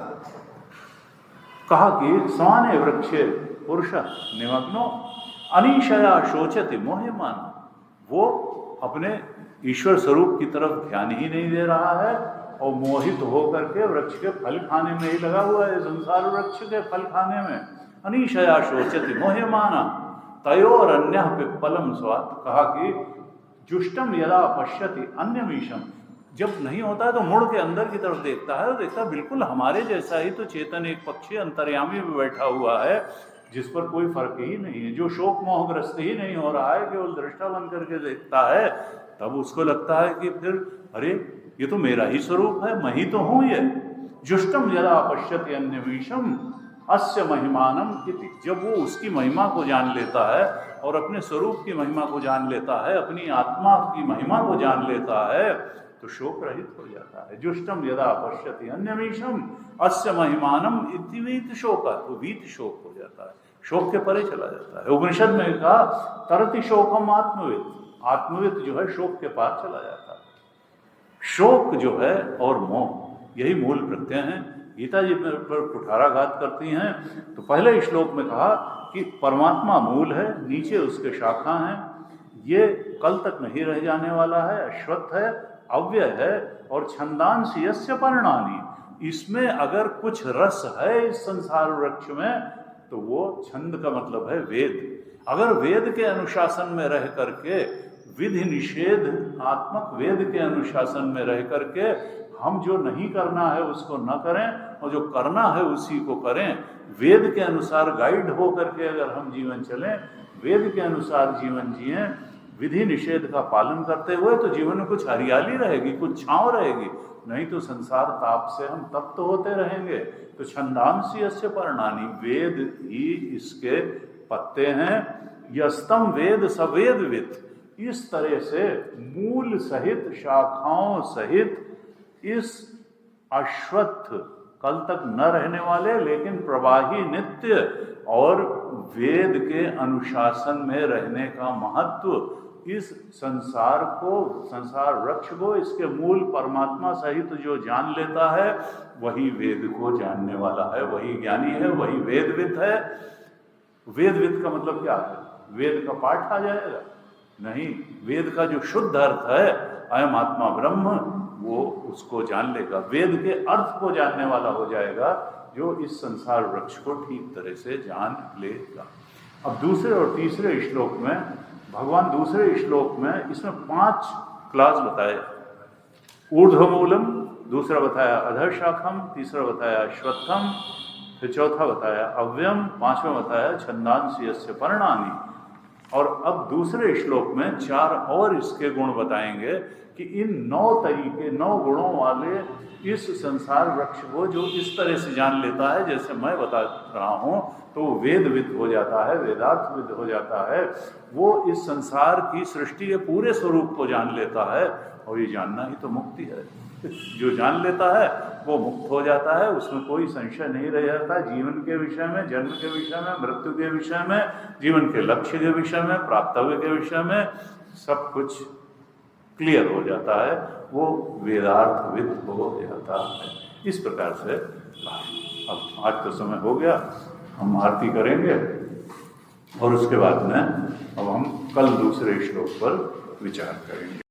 कहा कि समाने वृक्षे पुरुष निमग्नो अनिशया शोचति मोह्यमान, वो अपने ईश्वर स्वरूप की तरफ ध्यान ही नहीं दे रहा है, और मोहित होकर के वृक्ष के फल खाने में ही लगा हुआ है, संसार वृक्ष के फल खाने में। अनिशया शोचति मोह्यमाना तयोरन्य पिप्पलम स्वाद। कहा कि जुष्टम यदा पश्यति अन्यमीशम, जब नहीं होता है तो मुड़ के अंदर की तरफ देखता है, और देखता है बिल्कुल हमारे जैसा ही तो चेतन एक पक्षी अंतर्यामी में बैठा हुआ है, जिस पर कोई फर्क ही नहीं है, जो शोक मोहग्रस्त ही नहीं हो रहा है, केवल दृष्टा बन करके देखता है। तब उसको लगता है कि फिर अरे ये तो मेरा ही स्वरूप है, मैं ही तो हूं ये। जुष्टम यदा पश्यति अन्यमीशम अस्य महिमानम इति, जब वो उसकी महिमा को जान लेता है और अपने स्वरूप की महिमा को जान लेता है, अपनी आत्मा की महिमा को जान लेता है, तो शोक रहित हो जाता है। जुष्टम यदा पश्यति अन्यमीशम अस्य महिमानम इति वीत शोक, तो वीत शोक हो जाता है, शोक के परे चला जाता है। उपनिषद में कहा तरति शोकम आत्मविद, आत्मविद जो है शोक के पार चला जाता है। शोक जो है और मोह यही मूल प्रत्यय हैं। गीता जी पर कुठाराघात करती हैं, तो पहले श्लोक में कहा कि परमात्मा मूल है, नीचे उसके शाखा हैं, ये कल तक नहीं रह जाने वाला है, अश्वत्थ है, अव्यय है, और छंदांसि यस्य पर्णानि, इसमें अगर कुछ रस है इस संसार वृक्ष में तो वो छंद का मतलब है वेद। अगर वेद के अनुशासन में रह करके, विधि निषेध आत्मक वेद के अनुशासन में रह करके हम जो नहीं करना है उसको न करें, और जो करना है उसी को करें, वेद के अनुसार गाइड हो करके अगर हम जीवन चलें, वेद के अनुसार जीवन जिएं, विधि निषेध का पालन करते हुए, तो जीवन में कुछ हरियाली रहेगी, कुछ छांव रहेगी। नहीं तो संसार ताप से हम तप्त होते रहेंगे। तो छंदांसि यस्य पर्णानि, वेद ही इसके पत्ते हैं। यस्तम वेद सवेदवित्, इस तरह से मूल सहित शाखाओं सहित इस अश्वत्थ, कल तक न रहने वाले लेकिन प्रवाही नित्य और वेद के अनुशासन में रहने का महत्व, इस संसार को, संसार वृक्ष को, इसके मूल परमात्मा सहित जो जान लेता है वही वेद को जानने वाला है, वही ज्ञानी है, वही वेदविद है। वेदविद का मतलब क्या है? वेद का पाठ आ जाएगा? नहीं, वेद का जो शुद्ध अर्थ है अयम आत्मा ब्रह्म, वो उसको जान लेगा, वेद के अर्थ को जानने वाला हो जाएगा, जो इस संसार वृक्ष को ठीक तरह से जान लेगा। अब दूसरे और तीसरे श्लोक में भगवान दूसरे श्लोक में इसमें 5 क्लास बताए। ऊर्ध्वमूलम, दूसरा बताया अधशाखम, तीसरा बताया अश्वत्थम, फिर चौथा बताया अव्यम, पांचवा बताया छंदांसि यस्य पर्णानि। और अब दूसरे श्लोक में 4 और इसके गुण बताएंगे कि इन 9 तरीके, 9 गुणों वाले इस संसार वृक्ष को जो इस तरह से जान लेता है जैसे मैं बता रहा हूँ, तो वेदविद हो जाता है, वेदार्थविद हो जाता है, वो इस संसार की सृष्टि के पूरे स्वरूप को जान लेता है। और ये जानना ही तो मुक्ति है। जो जान लेता है वो मुक्त हो जाता है, उसमें कोई संशय नहीं रह जाता जीवन के विषय में, जन्म के विषय में, मृत्यु के विषय में, जीवन के लक्ष्य के विषय में, प्राप्तव्य के विषय में, सब कुछ क्लियर हो जाता है, वो वेदार्थविद हो जाता है। इस प्रकार से अब आज तो समय हो गया, हम आरती करेंगे और उसके बाद में अब हम कल दूसरे श्लोक पर विचार करेंगे।